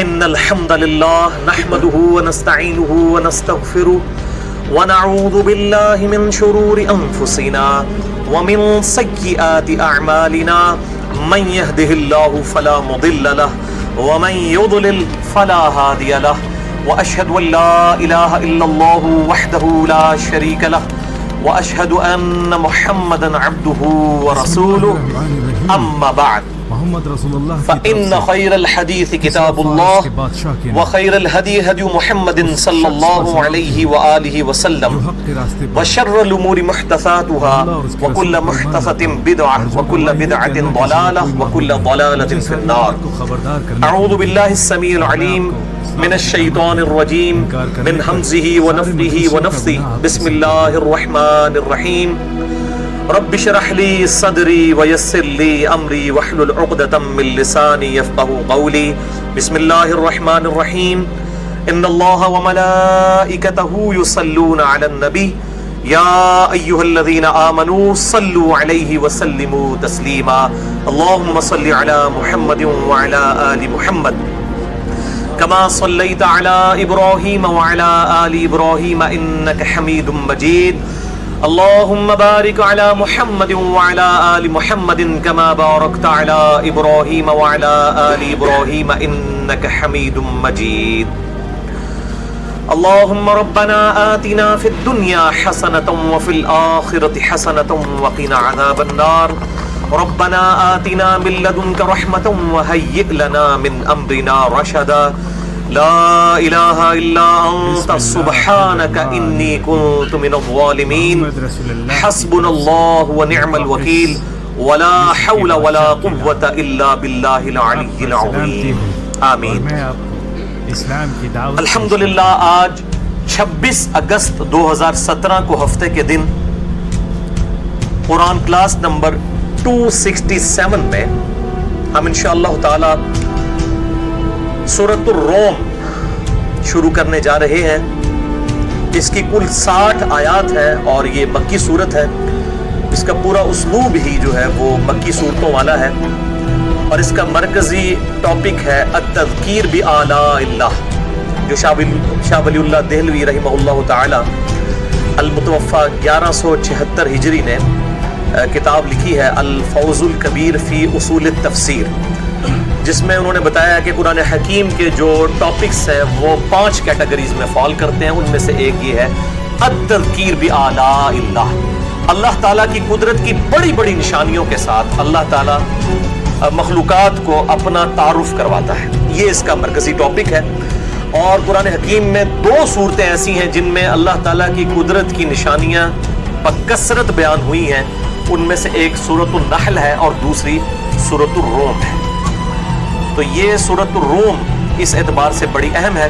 إن الحمد لله نحمده ونستعينه ونستغفره ونعوذ بالله من شرور أنفسنا ومن سيئات أعمالنا من يهده الله فلا مضل له ومن يضلل فلا هادي له وأشهد أن لا إله إلا الله وحده لا شريك له وأشهد أن محمدا عبده ورسوله أما بعد فإن خير الحديث كتاب الله وخير الهدي هدي محمد صلى الله عليه وآله وسلم وشر الأمور محدثاتها وكل محدثة بدعة وكل بدعة ضلالة وكل ضلالة في النار. أعوذ بالله السميع العليم من الشيطان الرجيم من همزه ونفخه ونفثه. بسم الله الرحمن الرحيم. رب اشرح لي صدري ويسر لي امري واحلل عقدة من لساني يفقهوا قولي. بسم الله الرحمن الرحيم. ان الله وملائكته يصلون على النبي يا ايها الذين امنوا صلوا عليه وسلموا تسليما. اللهم صل على محمد وعلى ال محمد كما صليت على ابراهيم وعلى ال ابراهيم انك حميد مجيد. اللهم بارك على محمد وعلى آل محمد كما باركت على إبراهيم وعلى آل إبراهيم إنك حميد مجيد. اللهم ربنا آتنا في الدنيا حسنة وفي الآخرة حسنة وقنا عذاب النار. ربنا آتنا من لدنك رحمة وهيئ لنا من أمرنا رشدا. لا إله إلا أنت سبحانك إني كنت من الظالمين. حسبنا الله ونعم الوكيل ولا حول ولا قوة إلا بالله العلي العظيم. آمین. الحمدللہ آج 26 اگست 2017 کو ہفتے کے دن قرآن کلاس نمبر 267 میں ہم انشاءاللہ تعالی سورۃ الروم شروع کرنے جا رہے ہیں. اس کی کل 60 آیات ہیں اور یہ مکی صورت ہے. اس کا پورا اسلوب ہی جو ہے وہ مکی صورتوں والا ہے اور اس کا مرکزی ٹاپک ہے التذکیر بآلاء اللہ، جو شاہ ولی اللہ دہلوی رحمہ اللہ تعالی المتوفی 1176 ہجری نے کتاب لکھی ہے الفوز الکبیر فی اصول التفسیر، جس میں انہوں نے بتایا کہ قرآن حکیم کے جو ٹاپکس ہیں وہ 5 کیٹیگریز میں فال کرتے ہیں. ان میں سے ایک یہ ہے التذکیر بآلاء اللہ، اللہ تعالیٰ کی قدرت کی بڑی بڑی نشانیوں کے ساتھ اللہ تعالیٰ مخلوقات کو اپنا تعارف کرواتا ہے. یہ اس کا مرکزی ٹاپک ہے. اور قرآن حکیم میں 2 صورتیں ایسی ہیں جن میں اللہ تعالیٰ کی قدرت کی نشانیاں بکثرت بیان ہوئی ہیں. ان میں سے ایک سورۃ النحل ہے اور دوسری سورۃ الروم ہے. تو یہ سورۃ الروم اس اعتبار سے بڑی اہم ہے.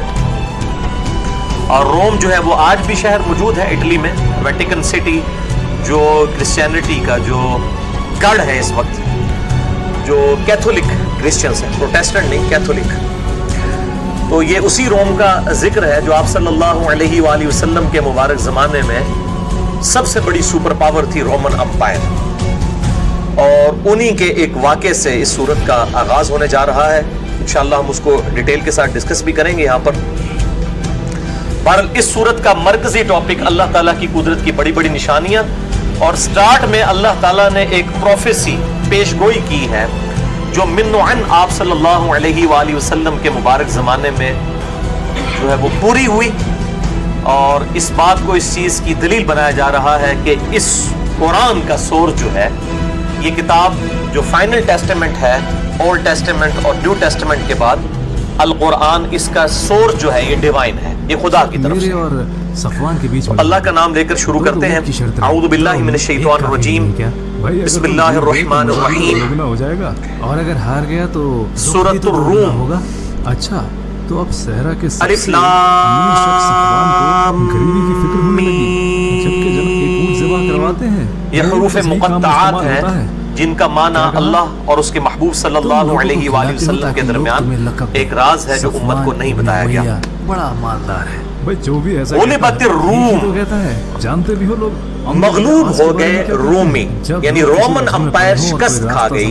اور روم جو ہے وہ آج بھی شہر موجود ہے اٹلی میں، ویٹیکن سٹی، جو کرسچینٹی کا جو گڑھ ہے اس وقت، جو کیتھولک کرسچنز ہیں، پروٹیسٹنٹ نہیں، کیتھولک. تو یہ اسی روم کا ذکر ہے جو آپ صلی اللہ علیہ وآلہ وسلم کے مبارک زمانے میں سب سے بڑی سپر پاور تھی، رومن امپائر. اور انہی کے ایک واقعے سے اس صورت کا آغاز ہونے جا رہا ہے. انشاءاللہ ہم اس کو ڈیٹیل کے ساتھ ڈسکس بھی کریں گے یہاں پر. بہرحال اس صورت کا مرکزی ٹاپک اللہ تعالیٰ کی قدرت کی بڑی بڑی نشانیاں، اور سٹارٹ میں اللہ تعالیٰ نے ایک پروفیسی پیش گوئی کی ہے جو من عن آپ صلی اللہ علیہ وآلہ وسلم کے مبارک زمانے میں جو ہے وہ پوری ہوئی. اور اس بات کو اس چیز کی دلیل بنایا جا رہا ہے کہ اس قرآن کا سورس جو ہے، یہ کتاب جو فائنل ٹیسٹمنٹ ہے، اولڈ ٹیسٹمنٹ اور نیو ٹیسٹمنٹ کے بعد القرآن، اس کا سورس جو ہے یہ ڈیوائن ہے، یہ خدا کی طرف سے. تو اللہ کا نام لے کر شروع کرتے ہیں. اعوذ باللہ من الشیطان الرجیم. بسم اللہ الرحمن الرحیم. اور اگر ہار گیا تو سورۃ الروم. اچھا تو اب صحرا کے الف لام میم. یہ حروف مقطعات ہیں جن کا معنی اللہ اور اس کے محبوب صلی اللہ علیہ وآلہ وسلم کے درمیان ایک راز ہے جو امت کو نہیں بتایا گیا. بڑا مالدار ہے جو بھی ایسا غلبت الروم، جانتے بھی ہو لوگ مغلوب ہو گئے رومی، یعنی رومن امپائر شکست کھا گئی.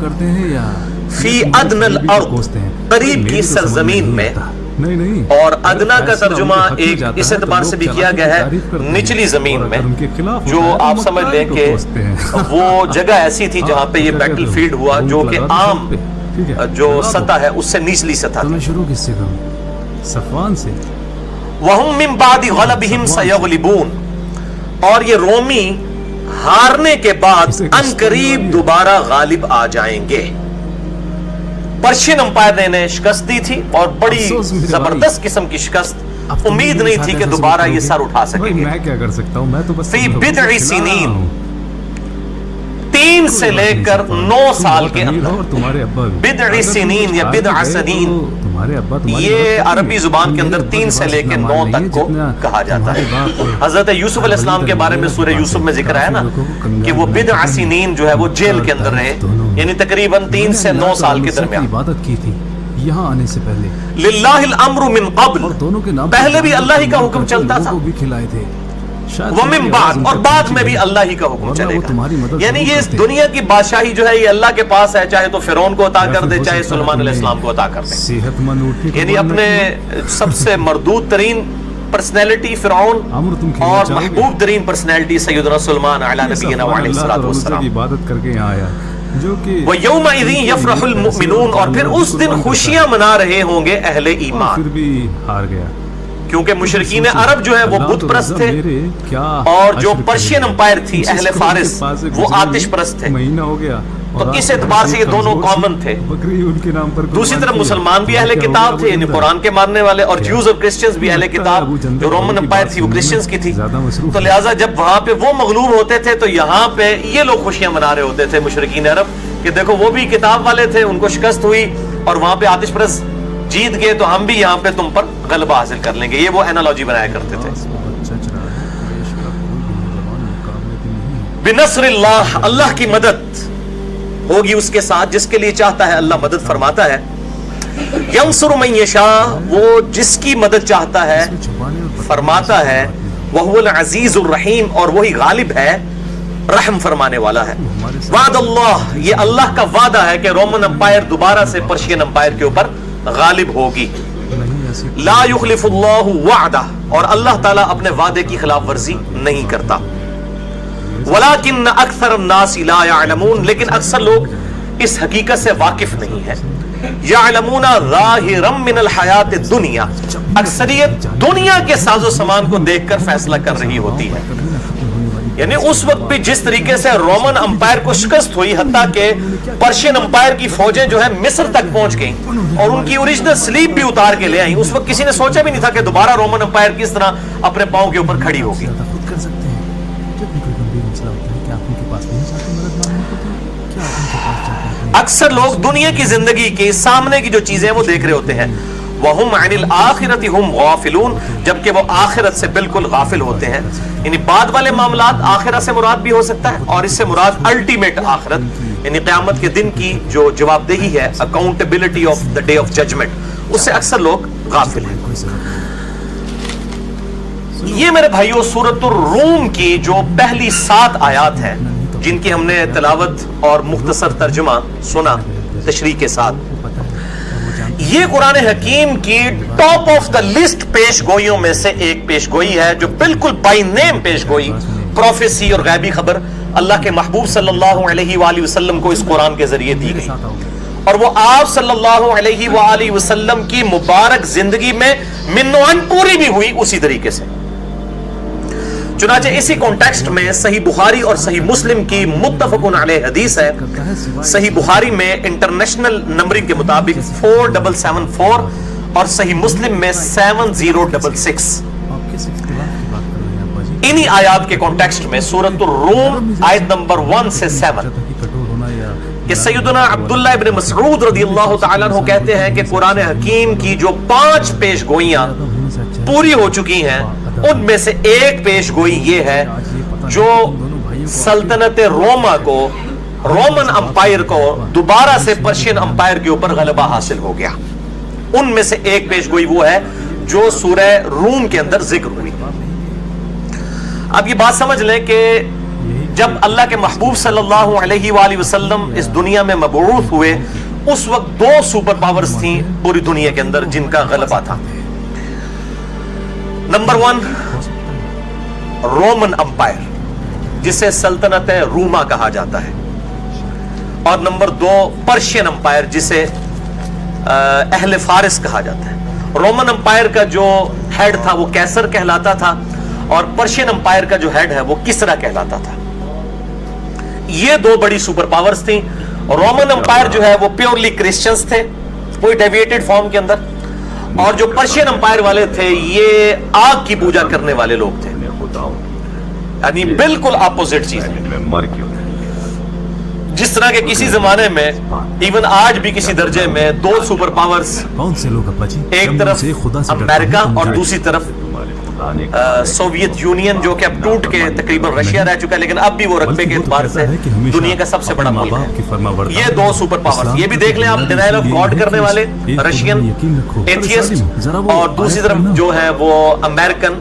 کرتے ہیں یا فی ادن الارض، قریب کی سرزمین میں، اور ادنا کا ترجمہ ایک اس اعتبار سے بھی کیا گیا ہے نچلی زمین میں، جو آپ سمجھ لیں کہ وہ جگہ ایسی تھی جہاں پہ یہ بیٹل فیلڈ ہوا جو کہ عام جو سطح ہے اس سے نچلی سطح تو میں شروع کس سے کروں؟ صفوان سے. وَهُمْ مِنْ بَعْدِ غَلَبِهِمْ سَيَغْلِبُونَ، اور یہ رومی ہارنے کے بعد ان قریب دوبارہ غالب آ جائیں گے. پرشین امپائر نے انہیں شکست دی تھی اور بڑی زبردست قسم کی شکست، امید نہیں تھی کہ دوبارہ یہ سر اٹھا سکیں گے. میں کیا کر سکتا ہوں، میں تو بس فی بضع سنین، 3 سے لے کر 9 سال کے اندر. بضع سنین یا بضع سنین یہ عربی زبان کے اندر 3 سے لے کے 9 تک کو کہا جاتا ہے. حضرت یوسف علیہ السلام کے بارے میں سورہ یوسف میں ذکر ہے نا کہ وہ بضع سنین جو ہے وہ جیل کے اندر رہے، یعنی تقریباً 3 سے 9 سال کے درمیان. عبادت کی تھی یہاں آنے سے پہلے. للہ الامر من قبل، پہلے بھی اللہ ہی کا حکم چلتا تھا. بھی کھلائے تھے. ومن بعد، اور بعد میں بھی اللہ ہی کا حکم چلے گا. یعنی یہ اس دنیا کی بادشاہی جو ہے یہ اللہ کے پاس ہے، چاہے تو فرعون کو عطا کر دے چاہے سلیمان علیہ السلام کو عطا کر دے. صحت مند یعنی اپنے سب سے مردود ترین پرسنالٹی فرعون اور محبوب ترین پرسنالٹی سیدنا سلیمان علیہ نبینا وعلیہ الصلوۃ والسلام عبادت کر کے یہاں آیا جو کہ وَيَوْمَئِذٍ يَفْرَحُ الْمُؤْمِنُونَ، اور پھر اس دن خوشیاں منا رہے ہوں گے اہل ایمان. پھر بھی ہار گیا کیونکہ مشرکین عرب جو ہے وہ بت پرست تھے اور جو پرشین امپائر تھی اہل فارس وہ آتش پرست تھے. مہینہ ہو گیا تو اس اعتبار سے یہ دونوں کامن تھے. دوسری طرف مسلمان بھی اہل کتاب تھے، یعنی قرآن کے ماننے والے، اور جیوز اور کرسچنز بھی اہل کتاب. جو رومن امپائر تھی وہ کرسچنز کی تھی، تو لہٰذا جب وہاں پہ وہ مغلوب ہوتے تھے تو یہاں پہ یہ لوگ خوشیاں منا رہے ہوتے تھے مشرکین عرب کہ دیکھو وہ بھی کتاب والے تھے، ان کو شکست ہوئی اور وہاں پہ آتش پرست جیت گئے تو ہم بھی یہاں پہ تم پر غلبہ حاصل کر لیں گے. یہ وہ اینالوجی بنایا کرتے تھے. بنصر اللہ، اللہ کی مدد ہوگی اس کے ساتھ جس کے لیے چاہتا ہے اللہ مدد فرماتا ہے. ینصر من یشاء، وہ جس کی مدد چاہتا ہے فرماتا ہے. وہو العزیز الرحیم، اور وہی غالب ہے رحم فرمانے والا ہے. وعد اللہ، یہ اللہ کا وعدہ ہے کہ رومن امپائر دوبارہ سے پرشین امپائر کے اوپر غالب ہوگی. لا یخلف اللہ وعدہ، اور اللہ تعالیٰ اپنے وعدے کی خلاف ورزی نہیں کرتا. ولکن اکثر الناس لا یعلمون، لیکن اکثر لوگ اس حقیقت سے واقف نہیں ہیں. یعلمون ظاہرا من الحیات الدنیا، اکثریت دنیا کے ساز و سامان کو دیکھ کر فیصلہ کر رہی ہوتی ہے. یعنی اس وقت بھی جس طریقے سے رومن امپائر کو شکست ہوئی، حتیٰ کہ پرشین امپائر کی فوجیں جو ہے مصر تک پہنچ گئیں اور ان کی اوریجنل سلیپ بھی اتار کے لے آئیں. اس وقت کسی نے سوچا بھی نہیں تھا کہ دوبارہ رومن امپائر کس طرح اپنے پاؤں کے اوپر کھڑی ہوگی. اکثر لوگ دنیا کی زندگی کے سامنے کی جو چیزیں وہ دیکھ رہے ہوتے ہیں. وَهُمْ عَنِ الْآخِرَةِ هُمْ غَافِلُونَ، جبکہ وہ آخرت سے بالکل غافل ہوتے ہیں. یعنی بعد والے معاملات آخرت سے مراد بھی ہو سکتا ہے، اور اس سے مراد الٹیمیٹ آخرت یعنی قیامت کے دن کی جو جواب دہی ہے، accountability of the day of judgment, اس سے اکثر لوگ غافل ہیں. یہ میرے بھائیوں سورۃ الروم کی جو پہلی 7 آیات ہیں جن کی ہم نے تلاوت اور مختصر ترجمہ سنا تشریح کے ساتھ، یہ قرآن حکیم کی ٹاپ آف دا لسٹ پیش گوئیوں میں سے ایک پیش گوئی ہے جو بالکل بائی نیم پیش گوئی، پروفیسی اور غیبی خبر اللہ کے محبوب صلی اللہ علیہ وآلہ وسلم کو اس قرآن کے ذریعے دی گئی، اور وہ آپ صلی اللہ علیہ وآلہ وسلم کی مبارک زندگی میں منوان پوری بھی ہوئی اسی طریقے سے. چنانچہ اسی کانٹیکسٹ میں صحیح بخاری اور صحیح مسلم کی متفقن علیہ حدیث ہے. صحیح بخاری میں انٹرنیشنل نمبرنگ کے مطابق 4774 اور صحیح مسلم میں 7066. انہی آیات کے کانٹیکسٹ میں سورۃ الروم آیت نمبر 1 سے 7 کہ سیدنا عبداللہ ابن مسعود رضی اللہ تعالیٰ عنہ کہتے ہیں کہ قرآن حکیم کی جو 5 پیش گوئیاں پوری ہو چکی ہیں ان میں سے ایک پیش گوئی یہ ہے جو سلطنت روما کو، رومن امپائر کو دوبارہ سے پرشین امپائر کے اوپر غلبہ حاصل ہو گیا. ان میں سے ایک پیش گوئی وہ ہے جو سورہ روم کے اندر ذکر ہوئی. اب یہ بات سمجھ لیں کہ جب اللہ کے محبوب صلی اللہ علیہ وآلہ وسلم اس دنیا میں مبعوث ہوئے اس وقت دو سپر پاورز تھیں پوری دنیا کے اندر جن کا غلبہ تھا. نمبر 1 رومن امپائر جسے سلطنت روما کہا جاتا ہے, اور نمبر 2 پرشین امپائر جسے اہل فارس کہا جاتا ہے. رومن امپائر کا جو ہیڈ تھا وہ کیسر کہلاتا تھا, اور پرشین امپائر کا جو ہیڈ ہے وہ کسرا کہلاتا تھا. یہ دو بڑی سپر پاورز تھیں. رومن امپائر جو ہے وہ پیورلی کرسچنز تھے, کوئی ڈیویٹڈ فارم کے اندر, اور جو پرشین امپائر والے تھے یہ آگ کی پوجا کرنے والے لوگ تھے, یعنی بالکل اپوزٹ چیز. جس طرح کے کسی زمانے میں ایون آج بھی کسی درجے میں دو سپر پاورز, کون سے لوگ ابا جی ایک طرف امریکہ اور دوسری طرف سوویت یونین جو کہ اب ٹوٹ کے تقریباً رشیا رہ چکا ہے, لیکن اب بھی وہ رقبے کے اعتبار سے دنیا کا سب سے بڑا ملک ہے. یہ دو سپر پاورز, یہ بھی دیکھ لیں آپ, ڈینائل آف گاڈ کرنے والے رشین ایتھیسٹ, اور دوسری طرف جو ہے وہ امریکن,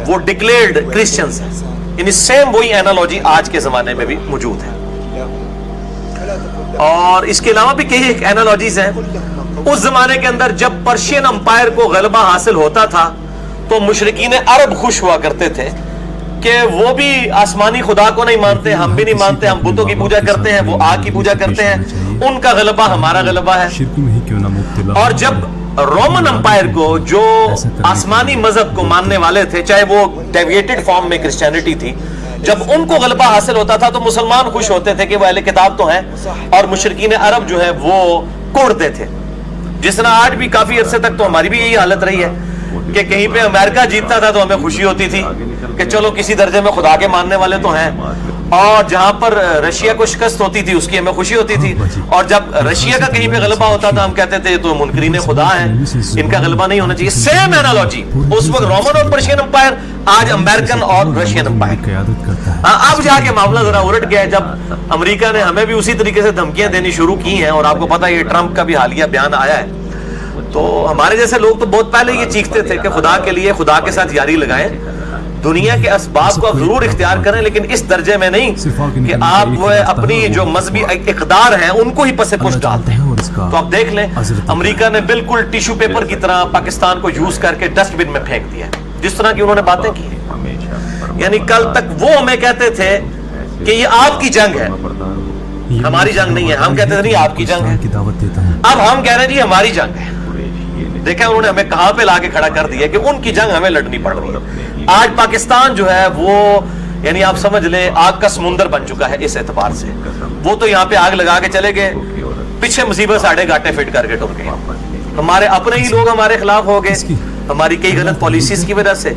وہ ڈکلیئرڈ کرسچنز ہیں. یعنی سیم وہی اینالوجی آج کے زمانے میں بھی موجود ہے. اور اس کے علاوہ بھی کئی اینالوجیز ہیں. اس زمانے کے اندر جب پرشین امپائر کو غلبہ حاصل ہوتا تھا تو مشرکین عرب خوش ہوا کرتے تھے کہ وہ بھی آسمانی خدا کو نہیں مانتے, ہم بھی نہیں مانتے, ہم بتوں کی پوجا کرتے ہیں, وہ آگ کی پوجا کرتے ہیں, ان کا غلبہ ہمارا غلبہ ہے. اور جب رومن امپائر کو جو آسمانی مذہب کو ماننے والے تھے, چاہے وہ ڈیویٹڈ فارم میں کرسچینٹی تھی, جب ان کو غلبہ حاصل ہوتا تھا تو مسلمان خوش ہوتے تھے کہ وہ اہل کتاب تو ہیں, اور مشرکین عرب جو ہے وہ کوڑتے تھے. جس طرح آج بھی کافی عرصے تک تو ہماری بھی یہی حالت رہی ہے کہ کہیں پہ امریکہ جیتتا تھا تو ہمیں خوشی ہوتی تھی کہ چلو کسی درجے میں خدا کے ماننے والے تو ہیں, اور جہاں پر رشیا کو شکست ہوتی تھی اس کی ہمیں خوشی ہوتی تھی, اور جب رشیا کا کہیں پہ غلبہ ہوتا تھا ہم کہتے تھے تو منکرین خدا ہیں, ان کا غلبہ نہیں ہونا چاہیے. سیم اینالوجی اس وقت رومن اور پرشین امپائر, آج امریکن اور رشین امپائر. اب جا کے معاملہ ذرا الٹ گیا ہے جب امریکہ نے ہمیں بھی اسی طریقے سے دھمکیاں دینی شروع کی ہیں, اور آپ کو پتا یہ ٹرمپ کا بھی حالیہ بیان آیا ہے. تو ہمارے جیسے لوگ تو بہت پہلے یہ چیختے تھے کہ خدا کے لیے خدا کے ساتھ یاری لگائیں, دنیا کے اسباب کو ضرور اختیار کریں, لیکن اس درجے میں نہیں کہ آپ وہ اپنی جو مذہبی اقدار ہیں ان کو ہی پس پش ڈالتے ہیں. تو آپ دیکھ لیں امریکہ نے بالکل ٹیشو پیپر کی طرح پاکستان کو یوز کر کے ڈسٹ بن میں پھینک دیا, جس طرح کی انہوں نے باتیں کی. یعنی کل تک وہ ہمیں کہتے تھے کہ یہ آپ کی جنگ ہے, ہماری جنگ نہیں ہے. ہم کہتے تھے نہیں آپ کی جنگ ہے, اب ہم کہہ رہے ہیں جی ہماری جنگ ہے. دیکھیں انہوں نے ہمیں کہاں پہ لا کے کھڑا کر دیا کہ ان کی جنگ ہمیں لڑنی پڑ رہی ہے. آج پاکستان جو ہے وہ یعنی آپ سمجھ لیں آگ کا سمندر بن چکا ہے اس اعتبار سے. وہ تو یہاں پہ آگ لگا کے چلے گئے, پیچھے مصیبت ساڑھے گاٹے فٹ کر کے ٹر گئے. ہمارے اپنے ہی لوگ ہمارے خلاف ہو گئے ہماری کئی غلط پالیسیز کی وجہ سے,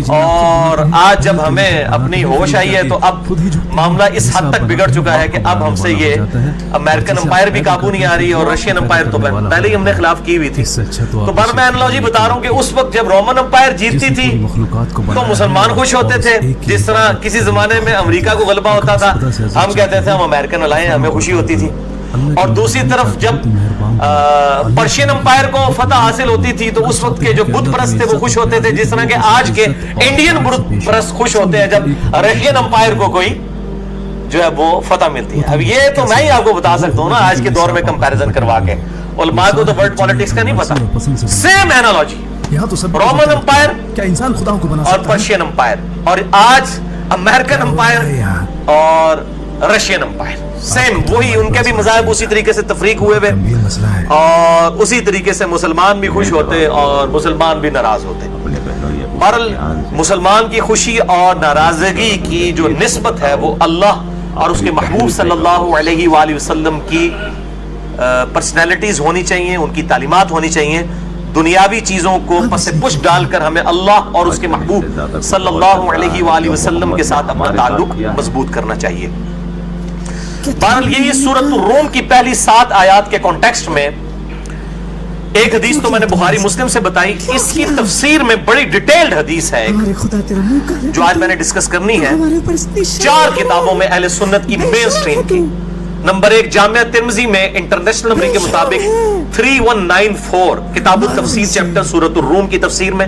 اور آج جب ہمیں اپنی ہوش آئی ہے تو اب معاملہ اس حد تک بگڑ چکا ہے کہ اب ہم سے یہ امریکن امپائر بھی قابو نہیں آ رہی, اور رشین امپائر تو پہلے ہی ہم نے خلاف کی ہوئی تھی. تو بار میں اینالوجی بتا رہا ہوں کہ اس وقت جب رومن امپائر جیتتی تھی تو مسلمان خوش ہوتے تے, جس طرح کسی زمانے میں امریکہ کو غلبہ ہوتا تھا ہم کہتے تھے ہم امریکن لائیں, ہمیں خوشی ہوتی تھی. اور دوسری طرف جب پرشین امپائر کو فتح حاصل ہوتی تھی تو اس وقت کے جو بت پرست تھے وہ خوش ہوتے تھے, جس طرح کہ آج کے انڈین بت پرست خوش ہوتے ہیں جب رشین امپائر کو کوئی جو ہے وہ فتح ملتی ہے. اب یہ تو میں ہی آپ کو بتا سکتا ہوں نا آج کے دور میں کمپیریزن کروا کے, علماء کو تو ورلڈ پالیٹکس کا نہیں پتا. سیم اینالوجی رومن امپائر کیا انسان خدا کو بنا اور پرشین امپائر, اور آج امریکن امپائر اور رشین امپائر سیم وہی, ان کے بھی مذاہب اسی طریقے سے تفریق ہوئے ہوئے, اور اسی طریقے سے مسلمان بھی خوش ہوتے اور مسلمان بھی ناراض ہوتے. بہرحال مسلمان کی خوشی اور ناراضگی کی جو نسبت ہے وہ اللہ اور اس کے محبوب صلی اللہ علیہ وآلہ وسلم کی پرسنالٹیز ہونی چاہیے, ان کی تعلیمات ہونی چاہیے. دنیاوی چیزوں کو پس پش ڈال کر ہمیں اللہ اور اس کے محبوب صلی اللہ علیہ وآلہ وسلم کے ساتھ اپنا تعلق مضبوط کرنا چاہیے. بہرحال یہ سورۃ الروم کی پہلی 7 آیات کے کانٹیکسٹ میں ایک حدیث تو میں نے بخاری مسلم سے بتائی, اس کی تفسیر میں بڑی ڈیٹیلڈ حدیث ہے جو آج میں نے ڈسکس کرنی ہے 4 کتابوں میں اہل سنت کی مین سٹریم کی. نمبر 1 جامعہ ترمذی میں انٹرنیشنل نمبر کے مطابق 3194 کتاب التفسیر چیپٹر سورۃ الروم کی تفسیر میں.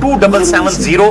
2770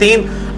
3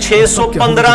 615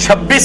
26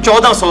1400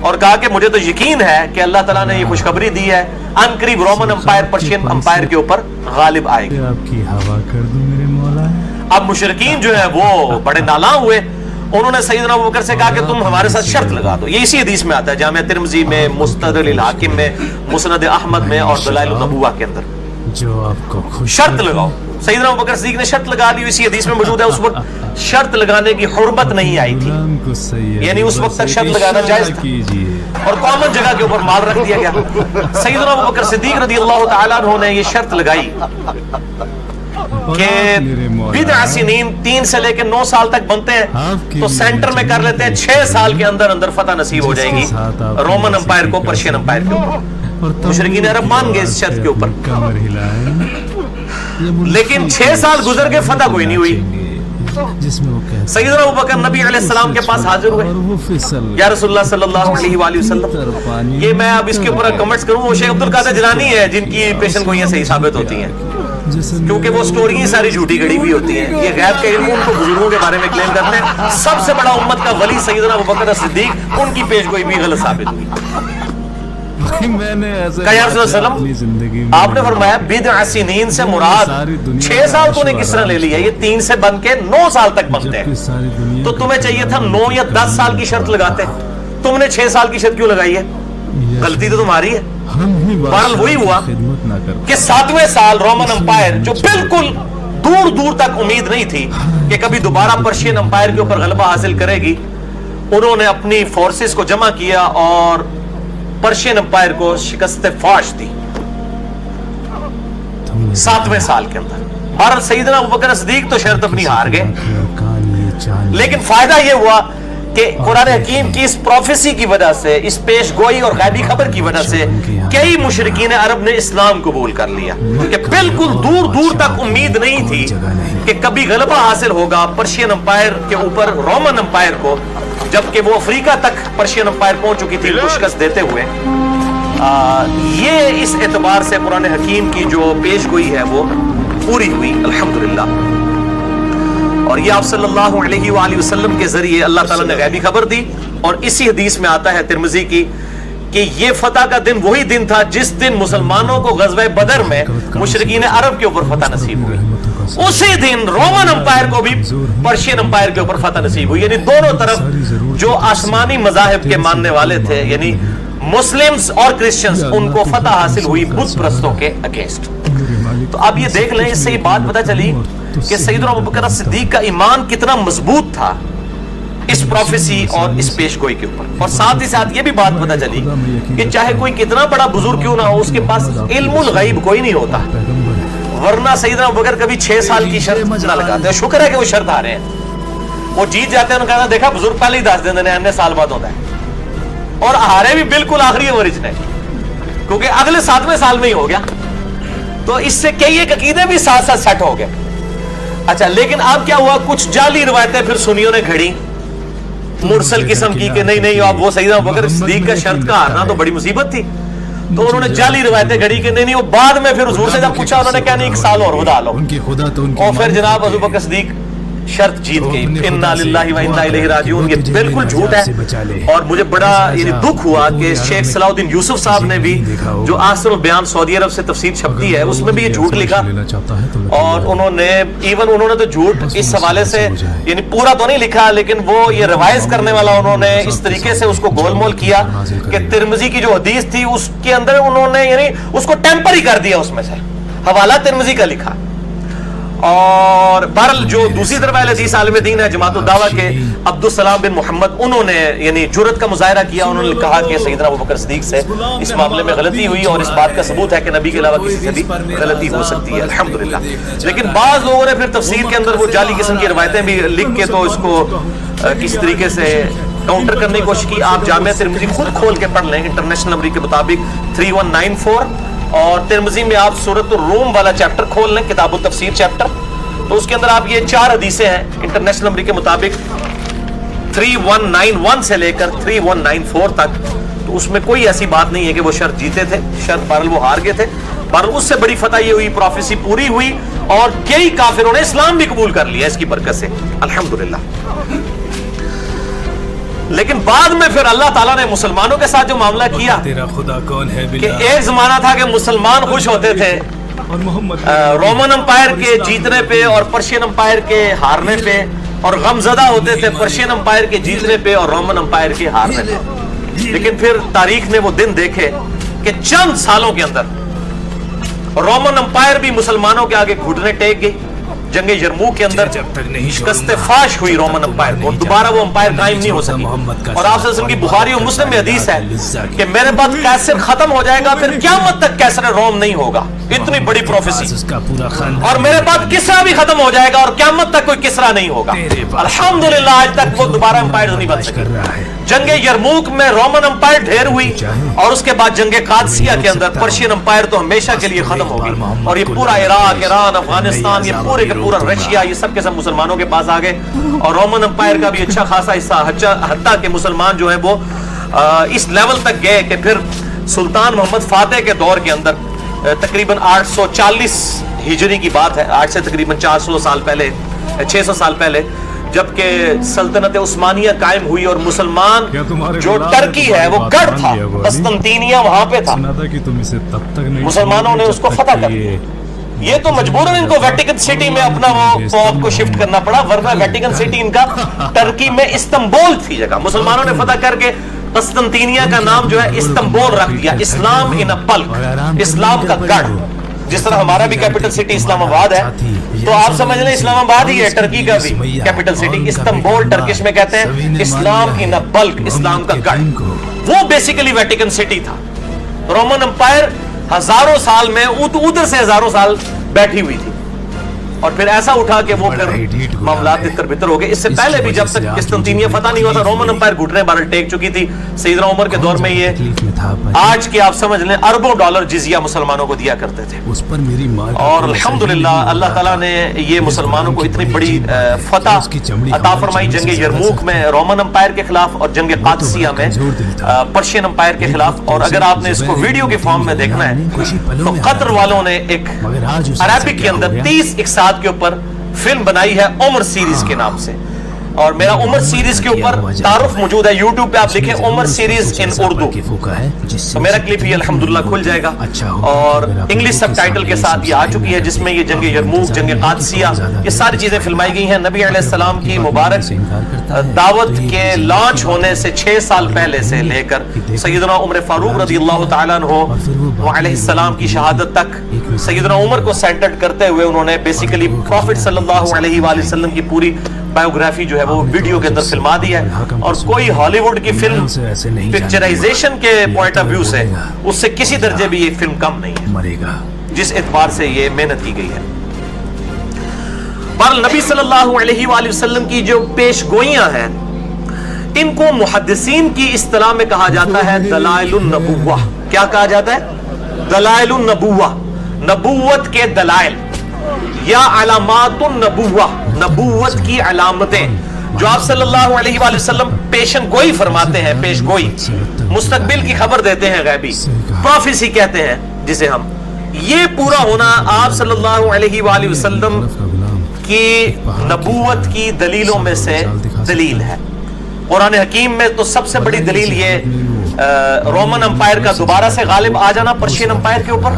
اور کہا کہ مجھے تو یقین ہے کہ اللہ تعالیٰ نے یہ خوشخبری دی ہے ان قریب رومن امپائر پرشین امپائر کے اوپر غالب آئے گی. آپ کی ہوا کر دوں میرے مولا. اب مشرکین جو ہے وہ بڑے نالاں ہوئے. انہوں نے سیدنا ابوبکر سے کہا کہ تم ہمارے ساتھ شرط لگا دو. یہ اسی حدیث میں آتا ہے جامعہ ترمذی میں، مستدرک الحاکم میں، مسند احمد میں اور دلائل النبوہ کے اندر. جو آپ کو خوش شرط لگاؤ. سیدنا ابوبکر صدیق نے شرط لگا دی. اسی حدیث میں موجود ہے اس وقت شرط لگانے کی حرمت نہیں آئی تھی، یعنی اس وقت تک شرط لگانا جائز تھا اور کامن جگہ کے اوپر مال رکھ دیا گیا. سیدنا ابوبکر صدیق رضی اللہ تعالیٰ عنہ نے یہ شرط لگائی کہ بدع سنین 3 سے لے کے 9 سال تک بنتے ہیں تو سینٹر میں کر لیتے ہیں 6 سال کے اندر اندر فتح نصیب ہو جائے گی رومن امپائر کو پرشین امپائر کے اوپر. مشرکین عرب مان گئے اس شرط کے اوپر، لیکن 6 سال گزر کے فتح کوئی نہیں ہوئی. سیدنا ابوبکر نبی علیہ السلام کے پاس حاضر ہوئے. یا رسول اللہ صلی اللہ علیہ وآلہ وسلم، یہ میں اب اس کے اوپر کمنٹس کروں. وہ شیخ عبد القادر جیلانی ہے جن کی پیشن گوئیاں صحیح ثابت ہوتی ہیں، کیونکہ وہ سٹوریاں ساری جھوٹی گڑی ہوئی ہوتی ہیں. یہ غیب کا علم ان کو بزرگوں کے بارے میں کلیم کرتے ہیں. سب سے بڑا امت کا ولی سیدنا ابوبکر صدیق، ان کی پیش گوئی بھی غلط ثابت ہوئی. کہ یا رسول اللہ علیہ وسلم، آپ نے فرمایا بدع سنین سے مراد 6 سال تو نے کس طرح لے لیا؟ یہ 3 سے بن کے 9 سال تک بنتے ہیں. تو تمہیں چاہیے تھا 9 یا 10 سال کی شرط لگاتے. تم نے 6 سال کی شرط کیوں لگائی ہے؟ غلطی تو تمہاری ہے. بہرحال وہی ہوا کہ 7ویں سال رومن امپائر، جو بالکل دور دور تک امید نہیں تھی کہ کبھی دوبارہ پرشین امپائر کے اوپر غلبہ حاصل کرے گی، انہوں نے اپنی فورسز کو جمع کیا اور پرشین امپائر کو شکست فاش دی 7ویں سال کے اندر. بہرحال سیدنا ابوبکر صدیق تو شرط اپنی ہار گئے، لیکن فائدہ یہ ہوا کہ قرآن حکیم کی اس پروفیسی کی وجہ سے، اس پیش گوئی اور غیبی خبر کی وجہ سے کئی مشرکین عرب نے اسلام قبول کر لیا کہ بالکل دور دور تک امید نہیں تھی کہ کبھی غلبہ حاصل ہوگا پرشین امپائر کے اوپر رومن امپائر کو، جبکہ وہ افریقہ تک پرشین امپائر پہنچ چکی تھی شکست دیتے ہوئے. یہ اس اعتبار سے قرآن حکیم کی جو پیش گوئی ہے وہ پوری ہوئی الحمدللہ. اور یہ آپ صلی اللہ علیہ وآلہ وسلم کے ذریعے اللہ تعالیٰ نے غیبی خبر دی. اور اسی حدیث میں آتا ہے ترمذی کی کہ یہ فتح کا دن وہی دن تھا جس دن مسلمانوں کو غزوہ بدر میں مشرکین عرب کے اوپر فتح نصیب ہوئی. اسی دن رومن امپائر کو بھی پرشین امپائر کے اوپر فتح نصیب ہوئی. یعنی دونوں طرف جو آسمانی مذاہب کے ماننے والے تھے، یعنی مسلمز اور کرسچنز، ان کو فتح حاصل ہوئی بت پرستوں کے اگینسٹ. تو اب یہ دیکھ لیں، اس سے یہ بات پتہ چلی کہ سیدنا ابوبکر صدیق کا ایمان کتنا مضبوط تھا اس پروفیسی اور اس پیش گوئی کے اوپر. اور ساتھ ہی ساتھ یہ بھی بات پتہ چلی کہ چاہے کوئی کتنا بڑا بزرگ کیوں نہ ہو، اس کے پاس علم الغیب کوئی نہیں ہوتا، ورنہ سیدنا ابوبکر کبھی 6 سال کی شرط نہ لگاتے. شکر ہے کہ وہ شرط ہارے ہیں، وہ جیت جاتے ہیں. انہوں نے کہا دیکھا بزرگ پہلے ہی 10 دن نے سال بعد ہوتا ہے، اور ہارے بھی بالکل آخری اوورج نے، کیونکہ اگلے 7ویں سال میں ہی ہو گیا. تو اس سے کئی ایک عقیدے بھی ساتھ ساتھ سیٹ ہو گئے. اچھا، لیکن اب کیا ہوا؟ کچھ جعلی روایتیں پھر سنیوں نے گھڑی مرسل قسم کی کہ نہیں اب وہ سیدنا ابوبکر صدیق کا شرط کا ہارنا تو بڑی مصیبت تھی. تو انہوں نے جعلی روایتیں گھڑی کہ نہیں وہ بعد میں پھر حضور سے جب پوچھا انہوں نے کہا نہیں 1 سال اور بدا لو. اور پھر جناب ابوبکر صدیق شرط جیت گئی. انا للہ و انا الیہ راجعون. یہ بالکل جھوٹ ہے. اور مجھے بڑا یعنی دکھ ہوا کہ شیخ صلاح الدین یوسف صاحب نے بھی جو آثر البیان سعودی عرب سے تفسیر چھپتی ہے اس میں بھی یہ جھوٹ لکھا. اور انہوں نے تو جھوٹ اس حوالے سے یعنی پورا تو نہیں لکھا، لیکن وہ یہ روایز کرنے والا انہوں نے اس طریقے سے اس کو گول مول کیا کہ ترمذی کی جو حدیث تھی اس کے اندر انہوں نے یعنی اس کو ٹیمپر ہی کر دیا، اس میں سے حوالہ ترمذی کا لکھا. اور بہرحال جو دوسری طرف اہل حدیث عالم دین ہے جماعت الدعوہ کے عبدالسلام بن محمد، انہوں نے یعنی جرأت کا مظاہرہ کیا. انہوں نے کہا کہ سیدنا ابوبکر صدیق سے اس معاملے میں غلطی ہوئی اور اس بات کا ثبوت ہے کہ نبی کے علاوہ کسی سے بھی غلطی ہو سکتی ہے الحمدللہ. لیکن بعض لوگوں نے پھر تفسیر کے اندر وہ جعلی قسم کی روایتیں بھی لکھ کے تو اس کو کسی طریقے سے کاؤنٹر کرنے کی کوشش کی. آپ جامعہ ترمذی خود کھول کے پڑھ لیں انٹرنیشنل نمبر کے مطابق 3194، اور ترمذی میں آپ سورۃ الروم والا چیپٹر کھول لیں، کتاب التفسیر چیپٹر. تو اس کے اندر آپ یہ 4 حدیثیں ہیں انٹرنیشنل نمبر کے مطابق 3191 سے لے کر 3194 تک. تو اس میں کوئی ایسی بات نہیں ہے کہ وہ شرط جیتے تھے، شرط بہرحال وہ ہار گئے تھے. بہرحال اس سے بڑی فتح یہ ہوئی، پروفیسی پوری ہوئی اور کئی کافروں نے اسلام بھی قبول کر لیا اس کی برکت سے الحمدللہ. لیکن بعد میں پھر اللہ تعالیٰ نے مسلمانوں کے ساتھ جو معاملہ کیا تیرا خدا کون ہے کہ بلا ایک زمانہ تھا کہ مسلمان خوش ہوتے تھے اور محمد رومن امپائر کے جیتنے پہ اور پرشین امپائر کے ہارنے پہ، اور غمزدہ ہوتے تھے پرشین امپائر کے جیتنے پہ اور رومن امپائر کے ہارنے پہ۔ لیکن پھر تاریخ نے وہ دن دیکھے کہ چند سالوں کے اندر رومن امپائر بھی مسلمانوں کے آگے گھٹنے ٹیک گئی۔ جنگ یرموک کے اندر جب تک نہیں شکست فاش ہوئی رومن امپائر کو، دوبارہ وہ امپائر قائم نہیں ہو سکی۔ اور آپ صلی اللہ علیہ وسلم کی بخاری اور مسلم میں حدیث ہے کہ میرے بعد کیسر ختم ہو جائے گا، پھر قیامت تک کیسر روم نہیں ہوگا، اتنی بڑی پروفیسی۔ اس کا پورا خاندان اور میرے بعد کسرا بھی ختم ہو جائے گا اور قیامت تک کوئی کسرا نہیں ہوگا۔ الحمدللہ آج تک وہ دوبارہ امپائر نہیں بن سکے۔ کر رہا ہے۔ جنگ یرموک میں رومن امپائر ڈھیر ہوئی، اور اس کے بعد جنگ قادسیہ کے اندر پرشین امپائر تو ہمیشہ کے لیے ختم ہو گئی، اور یہ پورا عراق، ایران، افغانستان، یہ پورے کے پورا رشیا، یہ سب کے سب مسلمانوں کے پاس آ گئے۔ اور رومن امپائر کا بھی اچھا خاصا حصہ، حتیٰ کہ مسلمان جو ہیں وہ اس لیول تک گئے کہ پھر سلطان محمد فاتح کے دور کے اندر تقریباً 840 ہجری کی بات ہے، آج سے تقریباً 400 سال پہلے، 600 سال پہلے، جبکہ سلطنت عثمانیہ قائم ہوئی اور مسلمان جو ٹرکی ہے وہ گڑھ تھا، قسطنطینیہ وہاں پہ تھا، سنا تھا کہ تم اسے تب تک نہیں مسلمانوں نے اس کو فتح کر دیا۔ یہ تو مجبوراً ان کو ویٹیکن سٹی میں اپنا وہ پوپ کو شفٹ کرنا پڑا، ورنہ ویٹیکن سٹی ان کا ٹرکی میں استنبول تھی جگہ۔ مسلمانوں نے فتح کر کے قسطنطینیہ کا نام جو ہے استنبول رکھ دیا، اسلام ان بلک، اسلام کا گڑھ۔ جس طرح ہمارا بھی کیپٹل سٹی اسلام آباد ہے، تو آپ سمجھ لیں اسلام آباد ہی ہے ٹرکی کا بھی کیپٹل سٹی۔ استنبول ٹرکش میں کہتے ہیں اسلام ان بلک، اسلام کا گڑھ۔ وہ بیسیکلی ویٹیکن سٹی تھا۔ رومن امپائر ہزاروں سال میں ادھر سے ہزاروں سال بیٹھی ہوئی تھی، اور پھر ایسا اٹھا کہ وہ پھر معاملات تتر بتر ہو گئے۔ اس سے پہلے بھی جب تک قسطنطینیہ فتح نہیں ہوا تھا، رومن امپائر گھٹنے بارے ٹیک چکی تھی۔ سیدنا عمر کے دور میں یہ آج کے آپ سمجھ لیں اربوں ڈالر جزیہ مسلمانوں کو دیا کرتے تھے۔ اس پر میری ماں اور الحمدللہ اللہ تعالیٰ نے یہ مسلمانوں کو اتنی بڑی فتح عطا فرمائی جنگ یرموک میں رومن امپائر کے خلاف، اور جنگ قادسیہ میں پرشین امپائر کے خلاف۔ اور اگر آپ نے اس کو ویڈیو کے فارم میں دیکھنا ہے تو قطر والوں نے ایک عربک کے اندر 30 اقساط کے اوپر فلم بنائی ہے عمر سیریز کے نام سے، اور میرا عمر سیریز کے اوپر تعارف موجود ہے یوٹیوب پہ، آپ لکھیں عمر سیریز ان اردو تو میرا کلپ یہ الحمدللہ کھل جائے گا، اور انگلش سب ٹائٹل کے ساتھ یہ آ چکی ہے، جس میں یہ جنگ یرموک، جنگ قادسیہ، یہ ساری چیزیں فلمائی گئی ہیں۔ نبی علیہ السلام کی مبارک دعوت کے لانچ ہونے سے 6 سال پہلے سے لے کر سیدنا عمر فاروق رضی اللہ تعالیٰ عنہ علیہ السلام کی شہادت تک سیدنا عمر کو سینٹرڈ کرتے ہوئے انہوں نے بیسیکلی پروفٹ صلی اللہ علیہ وآلہ وسلم کی پوری بایوگرافی جو ہے وہ ویڈیو کے اندر فلما دی ہے، اور کوئی ہالی ووڈ کی فلم پکچرائزیشن کے پوائنٹ آف ویو سے اس سے کسی درجے بھی یہ فلم کم نہیں ہے جس اعتبار سے یہ محنت کی گئی ہے۔ پر نبی صلی اللہ علیہ وآلہ وسلم کی جو پیش گوئیاں ہیں، ان کو محدثین کی اصطلاح میں کہا جاتا ہے دلائل النبوہ۔ کیا کہا جاتا ہے؟ دلائل النبوہ، نبوت کے دلائل یا علامات النبوہ، نبوت کی علامتیں جو آپ صلی اللہ علیہ وآلہ وسلم پیشن گوئی فرماتے ہیں، پیش گوئی، مستقبل کی خبر دیتے ہیں، غیبی پروفیسی کہتے ہیں جسے ہم، یہ پورا ہونا آپ صلی اللہ علیہ وآلہ وسلم کی نبوت کی دلیلوں میں سے دلیل ہے۔ قرآن حکیم میں تو سب سے بڑی دلیل یہ رومن امپائر کا دوبارہ سے غالب آ جانا پرشین امپائر کے اوپر،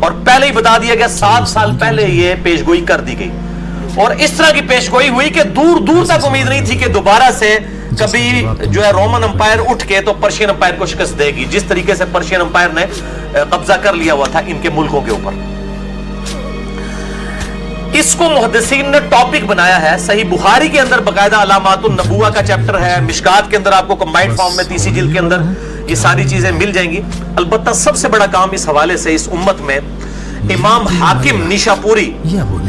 اور پہلے ہی بتا دیا گیا 7 سال پہلے یہ پیشگوئی کر دی گئی، اور اس طرح کی پیشگوئی ہوئی کہ دور دور تک امید نہیں تھی کہ دوبارہ سے کبھی جو ہے رومن امپائر اٹھ کے تو پرشین امپائر کو شکست دے گی، جس طریقے سے پرشین امپائر نے قبضہ کر لیا ہوا تھا ان کے ملکوں کے اوپر۔ اس کو محدثین نے ٹاپک بنایا ہے، صحیح بخاری کے اندر باقاعدہ علامات النبوہ کا چیپٹر ہے، مشکات کے اندر آپ کو کمبائنڈ فارم میں تیسری جلد کے اندر یہ ساری چیزیں مل جائیں گی۔ البتہ سب سے بڑا کام اس حوالے سے اس امت میں امام حاکم نیشاپوری،